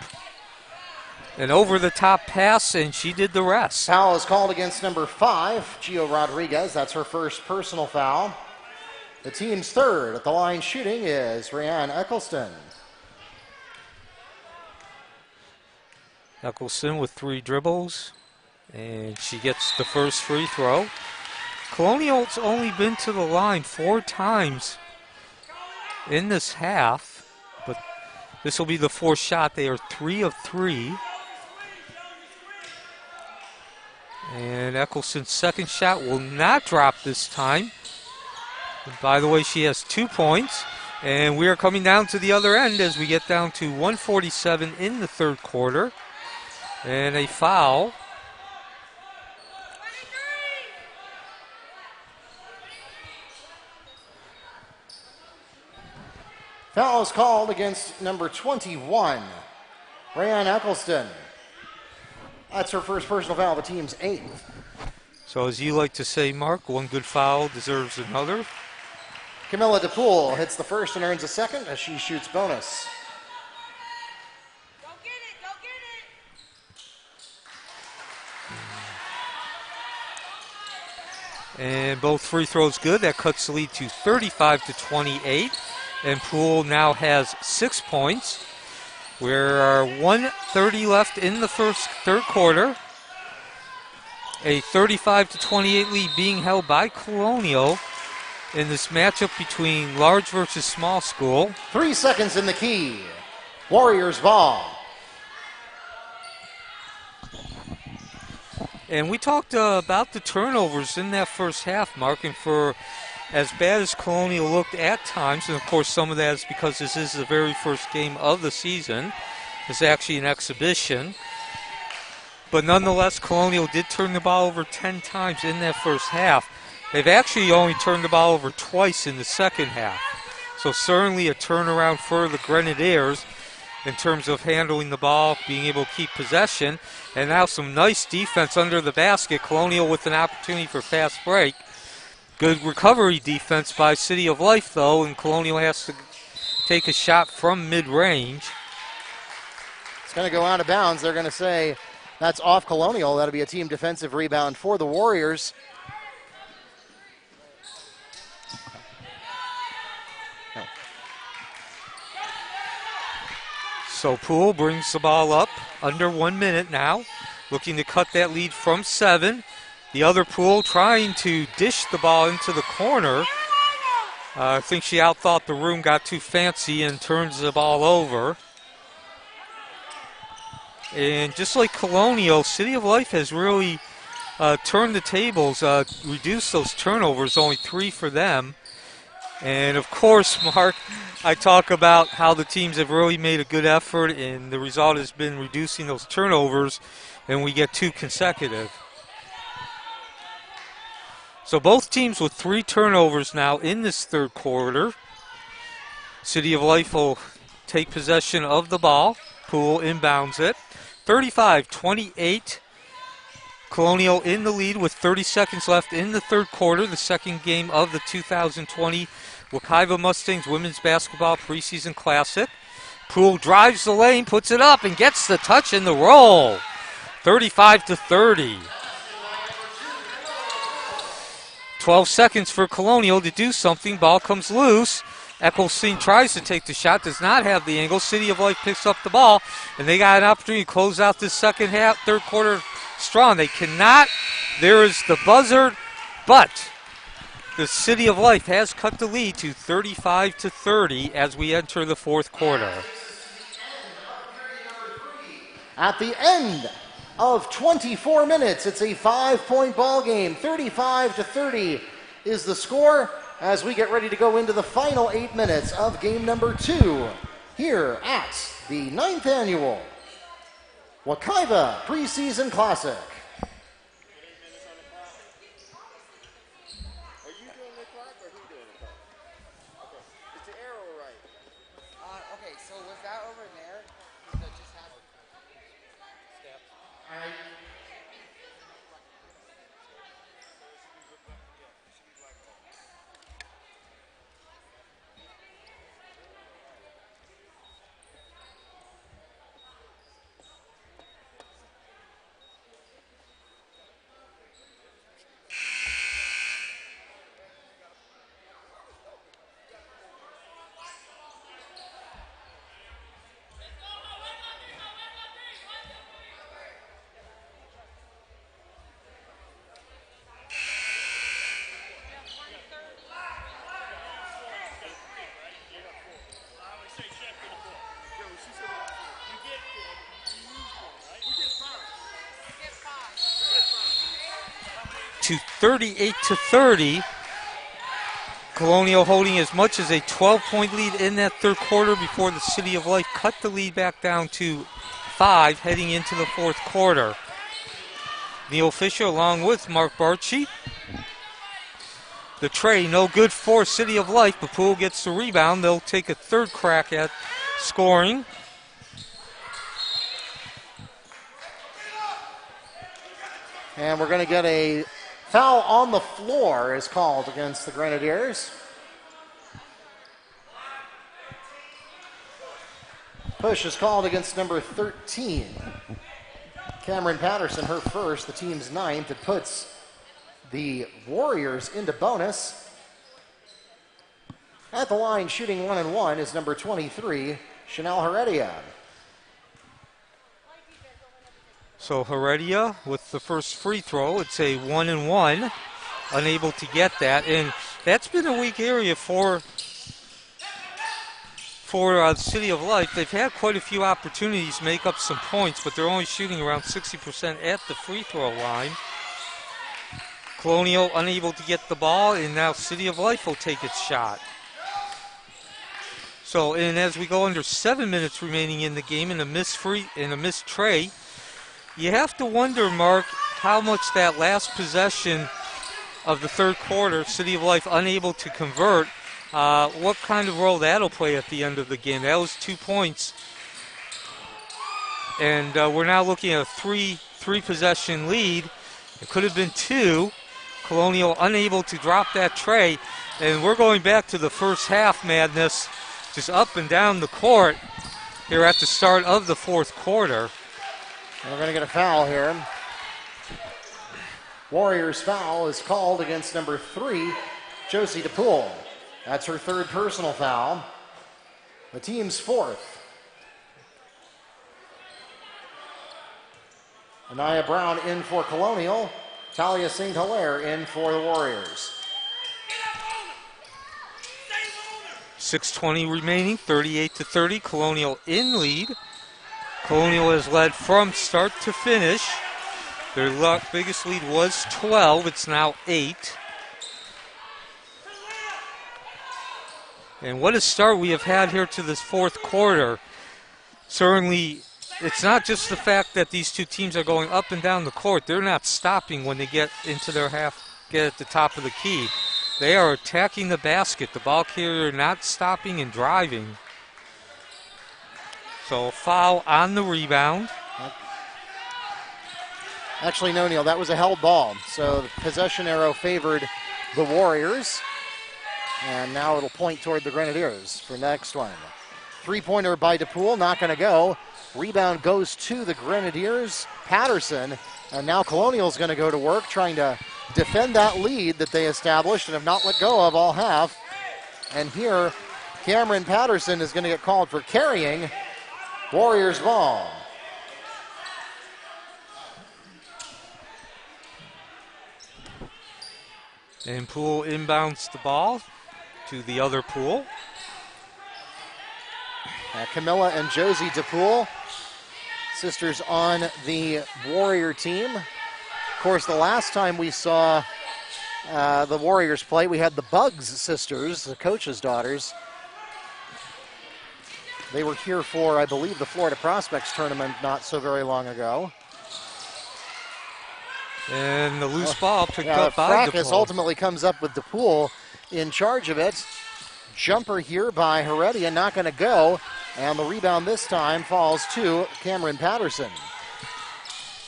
An over-the-top pass, and she did the rest. Foul is called against number 5, Gio Rodriguez. That's her first personal foul. The team's third at the line shooting is Rhiannon Eccleston. Eccleston with 3 dribbles, and she gets the first free throw. Colonial's only been to the line 4 times in this half, but this will be the 4th shot. They are 3 of 3. And Eccleston's second shot will not drop this time. And by the way, she has 2 points. And we are coming down to the other end as we get down to 1:47 in the third quarter. And a foul. Foul is called against number 21, Rhiannon Eccleston. That's her first personal foul, the team's 8th. So as you like to say, Mark, one good foul deserves another. Camilla DePool hits the first and earns a second as she shoots bonus. Go get it, go get it. And both free throws good. That cuts the lead to 35-28. And Poole now has 6 points. There are 1:30 left in the third quarter. A 35-28 lead being held by Colonial in this matchup between large versus small school. 3 seconds in the key. Warriors ball. And we talked about the turnovers in that first half, Mark, and for as bad as Colonial looked at times, and of course some of that is because this is the very first game of the season. It's actually an exhibition. But nonetheless, Colonial did turn the ball over 10 times in that first half. They've actually only turned the ball over twice in the second half. So certainly a turnaround for the Grenadiers in terms of handling the ball, being able to keep possession. And now some nice defense under the basket. Colonial with an opportunity for fast break. Good recovery defense by City of Life, though, and Colonial has to take a shot from mid-range. It's going to go out of bounds. They're going to say that's off Colonial. That'll be a team defensive rebound for the Warriors. So Poole brings the ball up under 1 minute now, looking to cut that lead from 7. The other Poole trying to dish the ball into the corner. I think she outthought the room, got too fancy, and turns the ball over. And just like Colonial, City of Life has really turned the tables, reduced those turnovers, only 3 for them. And of course, Mark, I talk about how the teams have really made a good effort, and the result has been reducing those turnovers, and we get 2 consecutive. So both teams with 3 turnovers now in this third quarter. City of Life will take possession of the ball. Poole inbounds it. 35-28. Colonial in the lead with 30 seconds left in the third quarter, the second game of the 2020 Wekiva Mustangs Women's Basketball Preseason Classic. Poole drives the lane, puts it up, and gets the touch and the roll. 35-30. 12 seconds for Colonial to do something. Ball comes loose. Eccleston tries to take the shot, does not have the angle. City of Life picks up the ball, and they got an opportunity to close out this second half, third quarter strong. They cannot. There is the buzzer, but the City of Life has cut the lead to 35-30 as we enter the fourth quarter. At the end of 24 minutes, it's a 5-point ball game. 35-30 is the score as we get ready to go into the final 8 minutes of game number 2 here at the 9th annual Wekiva Preseason Classic. To 38-30. Colonial holding as much as a 12-point lead in that third quarter before the City of Life cut the lead back down to 5 heading into the fourth quarter. Neil Fisher along with Mark Barchi. The tray no good for City of Life, but Poole gets the rebound. They'll take a third crack at scoring. And we're going to get a foul on the floor is called against the Grenadiers. Push is called against number 13. Cameron Patterson, her first, the team's 9th. It puts the Warriors into bonus. At the line, shooting 1-1 is number 23, Chanel Heredia. So Heredia with the first free throw. It's a 1-1. Unable to get that. And that's been a weak area for the City of Life. They've had quite a few opportunities to make up some points, but they're only shooting around 60% at the free throw line. Colonial unable to get the ball, and now City of Life will take its shot. So, and as we go under 7 minutes remaining in the game and a missed tray, you have to wonder, Mark, how much that last possession of the third quarter, City of Life unable to convert, what kind of role that'll play at the end of the game. That was 2 points. And we're now looking at a three possession lead. It could have been 2. Colonial unable to drop that tray. And we're going back to the first half madness, just up and down the court here at the start of the fourth quarter. And we're going to get a foul here. Warriors foul is called against number 3, Josie DePool. That's her third personal foul. The team's 4th. Anaya Brown in for Colonial. Talia St. Hilaire in for the Warriors. 6:20 remaining, 38-30. Colonial in lead. Colonial has led from start to finish. Their biggest lead was 12. It's now 8. And what a start we have had here to this fourth quarter. Certainly, it's not just the fact that these two teams are going up and down the court. They're not stopping when they get into their half, get at the top of the key. They are attacking the basket. The ball carrier not stopping and driving. So a foul on the rebound. Actually, no, Neil, that was a held ball. So the possession arrow favored the Warriors. And now it'll point toward the Grenadiers for next one. Three-pointer by DePool, not going to go. Rebound goes to the Grenadiers. Patterson, and now Colonial's going to go to work trying to defend that lead that they established and have not let go of all half. And here, Cameron Patterson is going to get called for carrying. Warriors ball. And Poole inbounds the ball to the other Poole. Camilla and Josie DePool, sisters on the Warrior team. Of course, the last time we saw the Warriors play, we had the Bugs sisters, the coach's daughters. They were here for, I believe, the Florida Prospects tournament not so very long ago. And the loose ball picked up by Fracas DePool. ultimately comes up with DePool in charge of it. Jumper here by Heredia, not going to go. And the rebound this time falls to Cameron Patterson.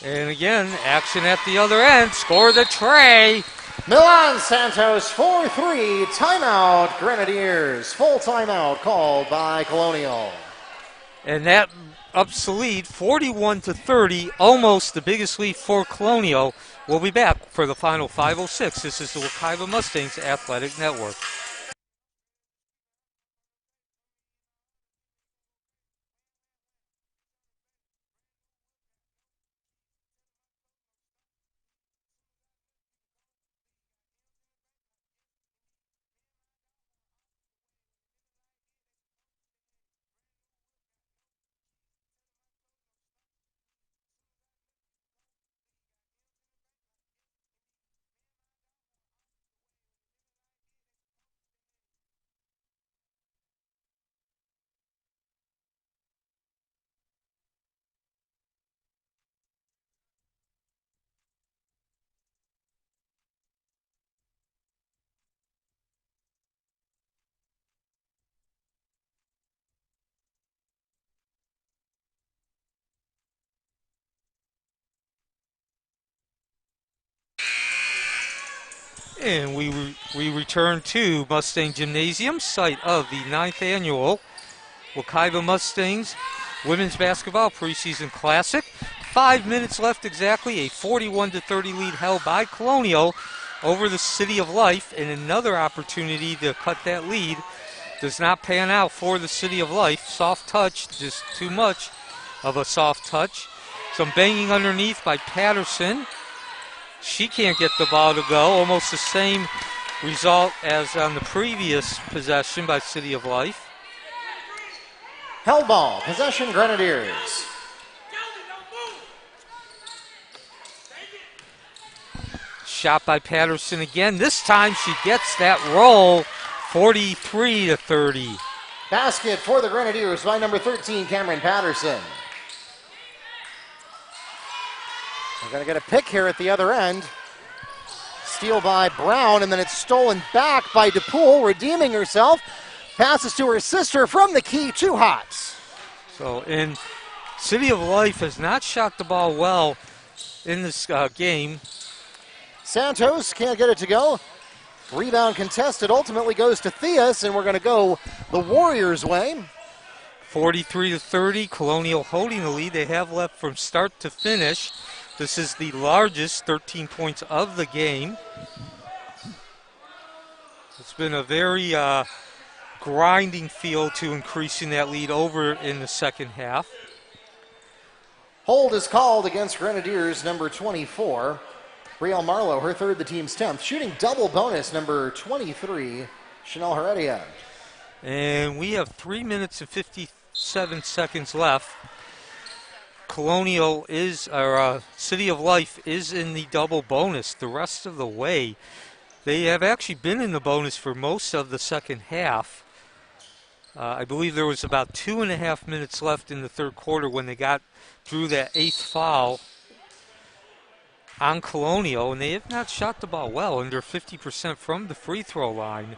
And again, action at the other end. Score the tray. Milan Santos 4-3. Timeout, Grenadiers. Full timeout called by Colonial. And that ups the lead 41-30, almost the biggest lead for Colonial. We'll be back for the final 5:06. This is the Wekiva Mustangs Athletic Network. And we return to Mustang Gymnasium, site of the 9th annual Wekiva Mustangs Women's Basketball Preseason Classic. 5 minutes left exactly, a 41-30 lead held by Colonial over the City of Life, and another opportunity to cut that lead does not pan out for the City of Life. Soft touch, just too much of a soft touch. Some banging underneath by Patterson. She can't get the ball to go. Almost the same result as on the previous possession by City of Life. Held ball, possession Grenadiers. Shot by Patterson again. This time she gets that roll, 43-30. Basket for the Grenadiers by number 13, Cameron Patterson. We're going to get a pick here at the other end. Steal by Brown, and then it's stolen back by DePool, redeeming herself. Passes to her sister from the key, too hot. So, and City of Life has not shot the ball well in this game. Santos can't get it to go. Rebound contested, ultimately goes to Theus, and we're going to go the Warriors' way. 43-30, Colonial holding the lead. They have left from start to finish. This is the largest 13 points of the game. It's been a very grinding feel to increasing that lead over in the second half. Hold is called against Grenadiers number 24. Brielle Marlowe, her third, the team's 10th. Shooting double bonus, number 23, Chanel Heredia. And we have 3 minutes and 57 seconds left. Colonial is, or City of Life is in the double bonus the rest of the way. They have actually been in the bonus for most of the second half. I believe there was about 2.5 minutes left in the third quarter when they drew that 8th foul on Colonial, and they have not shot the ball well, under 50% from the free throw line.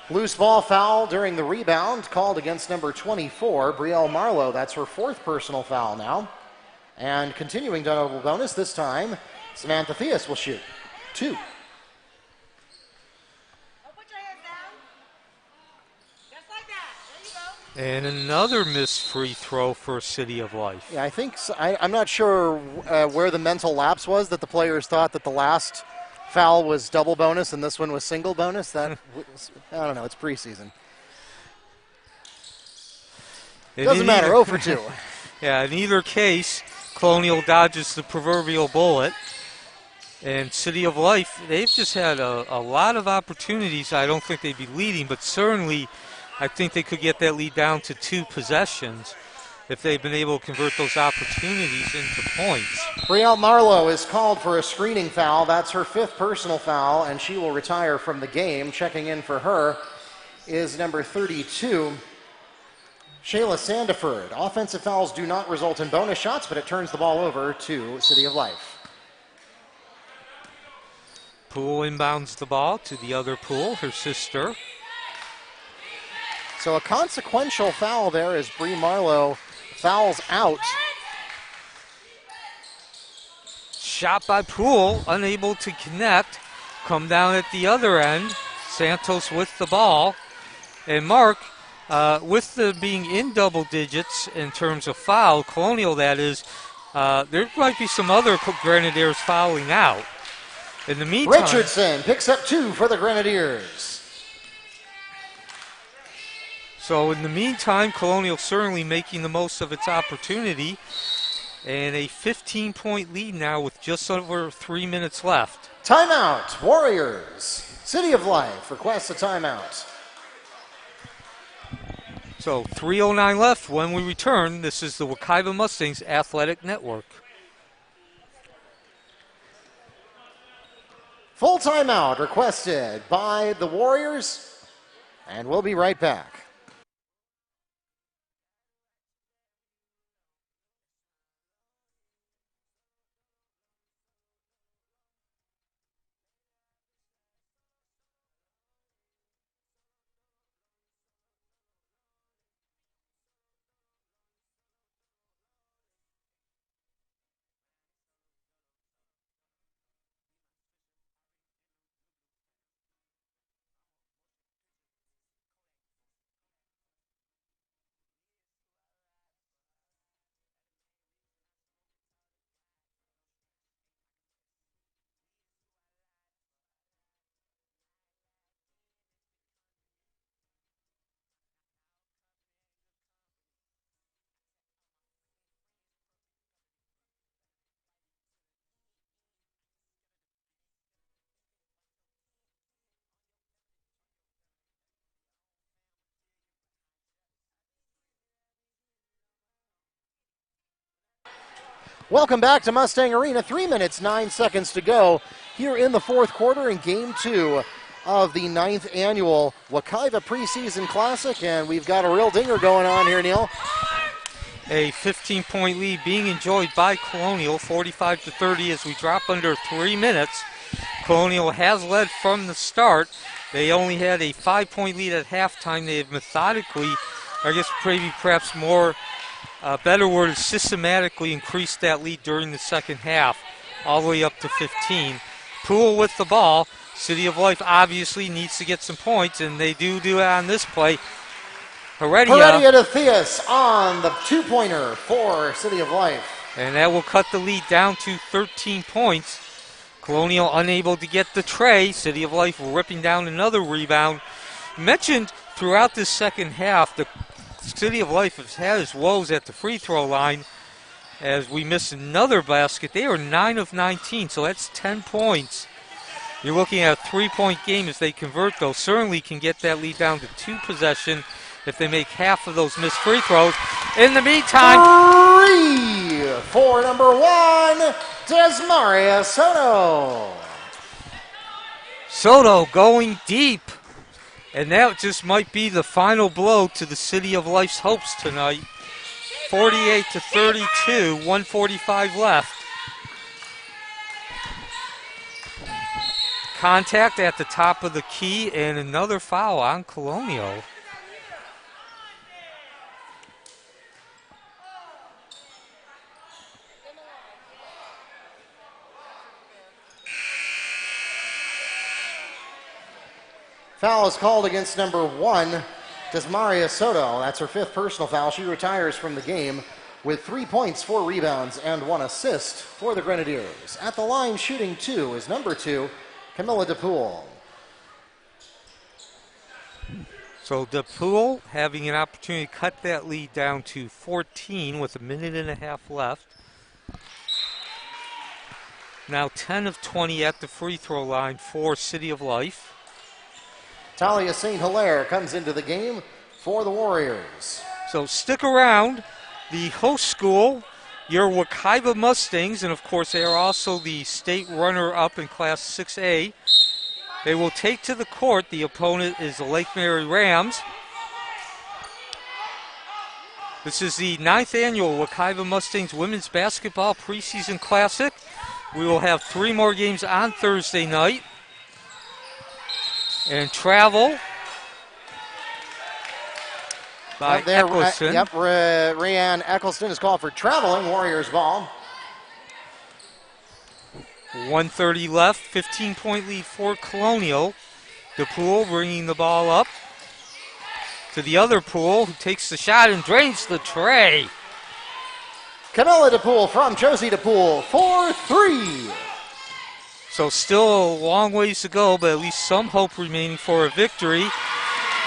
Loose ball foul during the rebound called against number 24, Brielle Marlowe. That's her fourth personal foul now. And continuing double bonus, this time Samantha Theus will shoot 2. Don't put your hands down. Just like that. There you go. And another missed free throw for City of Life. Yeah, I think I'm not sure where the mental lapse was, that the players thought that the last foul was double bonus and this one was single bonus. That I don't know. It's preseason. Doesn't matter. 0 for 2. Yeah, in either case, Colonial dodges the proverbial bullet. And City of Life, they've just had a lot of opportunities. I don't think they'd be leading, but certainly I think they could get that lead down to 2 possessions if they've been able to convert those opportunities into points. Brielle Marlowe is called for a screening foul. That's her 5th personal foul, and she will retire from the game. Checking in for her is number 32, Shayla Sandiford. Offensive fouls do not result in bonus shots, but it turns the ball over to City of Life. Poole inbounds the ball to the other Poole, her sister. So a consequential foul there as Brie Marlowe fouls out. Shot by Poole, unable to connect. Come down at the other end. Santos with the ball. And Mark, with the being in double digits in terms of foul, Colonial that is, there might be some other Grenadiers fouling out. In the meantime, Richardson picks up 2 for the Grenadiers. So in the meantime, Colonial certainly making the most of its opportunity. And a 15-point lead now with just over 3 minutes left. Timeout, Warriors. City of Life requests a timeout. So 3:09 left. When we return, this is the Wekiva Mustangs Athletic Network. Full timeout requested by the Warriors, and we'll be right back. Welcome back to Mustang Arena. 3 minutes, 9 seconds to go here in the fourth quarter in Game 2 of the 9th annual Wekiva Preseason Classic. And we've got a real dinger going on here, Neil. A 15-point lead being enjoyed by Colonial, 45-30 as we drop under 3 minutes. Colonial has led from the start. They only had a 5-point lead at halftime. They have methodically, I guess maybe perhaps more, better word is systematically increased that lead during the second half, all the way up to 15. Poole with the ball. City of Life obviously needs to get some points, and they do it on this play. Heredia to Theus on the 2-pointer for City of Life. And that will cut the lead down to 13 points. Colonial unable to get the tray. City of Life ripping down another rebound. Mentioned throughout this second half, the City of Life has had its woes at the free throw line as we missed another basket. They are 9 of 19, so that's 10 points. You're looking at a 3-point game if they convert, though. Certainly can get that lead down to 2 possession if they make half of those missed free throws. In the meantime, 3 for number 1, Desmaria Soto. Soto going deep. And that just might be the final blow to the City of Life's hopes tonight. 48-32, 1:45 left. Contact at the top of the key and another foul on Colonial. Foul is called against number 1, Desmaria Soto. That's her 5th personal foul. She retires from the game with 3 points, 4 rebounds, and 1 assist for the Grenadiers. At the line shooting 2 is number 2, Camilla DePool. So DePool having an opportunity to cut that lead down to 14 with a minute and a half left. Now 10 of 20 at the free throw line for City of Life. Talia St. Hilaire comes into the game for the Warriors. So stick around. The host school, your Wekiva Mustangs, and of course they are also the state runner-up in Class 6A. They will take to the court. The opponent is the Lake Mary Rams. This is the 9th annual Wekiva Mustangs Women's Basketball Preseason Classic. We will have 3 more games on Thursday night. And travel by Eccleston. Rayanne Eccleston is called for traveling. Warriors ball. 1:30 left, 15-point lead for Colonial. DePool bringing the ball up to the other Pool, who takes the shot and drains the tray. Camilla DePool from Josie DePool for 3. So still a long ways to go, but at least some hope remaining for a victory,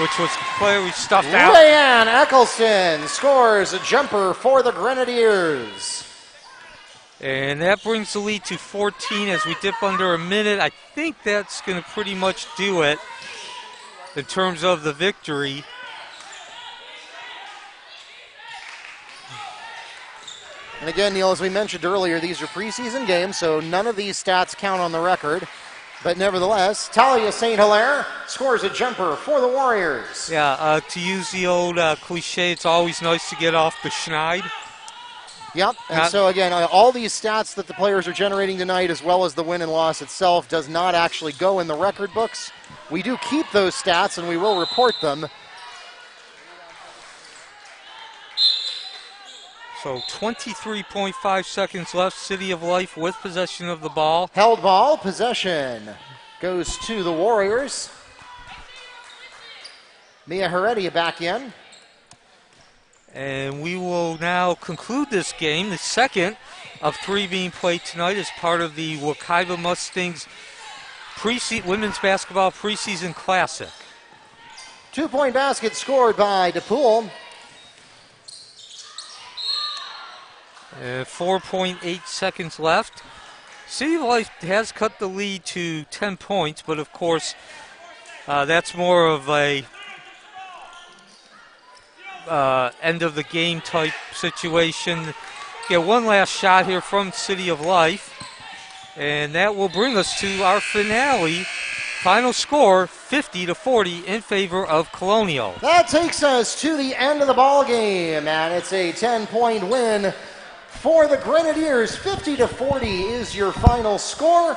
which was clearly stuffed out. Rayanne Eccleston scores a jumper for the Grenadiers. And that brings the lead to 14 as we dip under a minute. I think that's going to pretty much do it in terms of the victory. And again, Neil, as we mentioned earlier, these are preseason games, so none of these stats count on the record. But nevertheless, Talia St. Hilaire scores a jumper for the Warriors. Yeah, to use the old cliche, it's always nice to get off the schneid. Yep, and so again, all these stats that the players are generating tonight, as well as the win and loss itself, does not actually go in the record books. We do keep those stats, and we will report them. So 23.5 seconds left. City of Life with possession of the ball. Held ball, possession goes to the Warriors. Mia Heredia back in. And we will now conclude this game, the second of 3 being played tonight as part of the Wekiva Mustangs Women's Basketball Preseason Classic. 2-point basket scored by DePool. 4.8 seconds left. City of Life has cut the lead to 10 points, but of course that's more of a end of the game type situation. Get one last shot here from City of Life, and that will bring us to our finale. Final score 50-40 in favor of Colonial. That takes us to the end of the ball game, and it's a 10-point win for the Grenadiers. 50-40 is your final score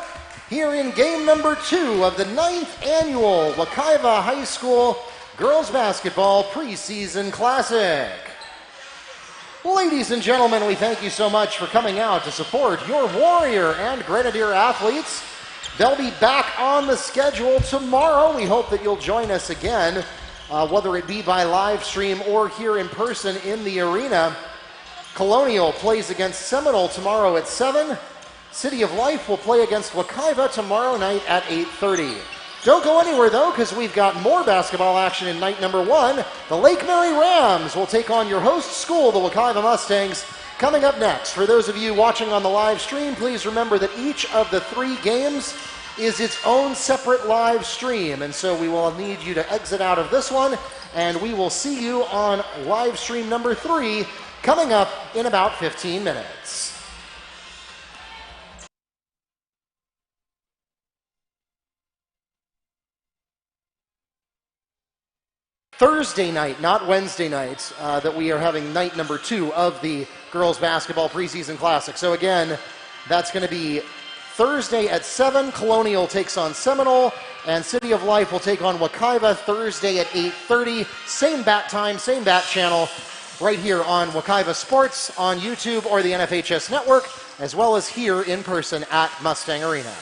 here in game number 2 of the 9th annual Wekiva High School Girls Basketball Preseason Classic. Ladies and gentlemen, we thank you so much for coming out to support your Warrior and Grenadier athletes. They'll be back on the schedule tomorrow. We hope that you'll join us again, whether it be by live stream or here in person in the arena. Colonial plays against Seminole tomorrow at 7. City of Life will play against Wekiva tomorrow night at 8:30. Don't go anywhere, though, because we've got more basketball action in night number 1. The Lake Mary Rams will take on your host school, the Wekiva Mustangs, coming up next. For those of you watching on the live stream, please remember that each of the 3 games is its own separate live stream, and so we will need you to exit out of this one, and we will see you on live stream number 3 coming up in about 15 minutes. Thursday night, not Wednesday night, that we are having night number 2 of the Girls Basketball Preseason Classic. So again, that's going to be Thursday at 7. Colonial takes on Seminole, and City of Life will take on Wekiva Thursday at 8:30. Same bat time, same bat channel, right here on Wekiva Sports, on YouTube or the NFHS Network, as well as here in person at Mustang Arena.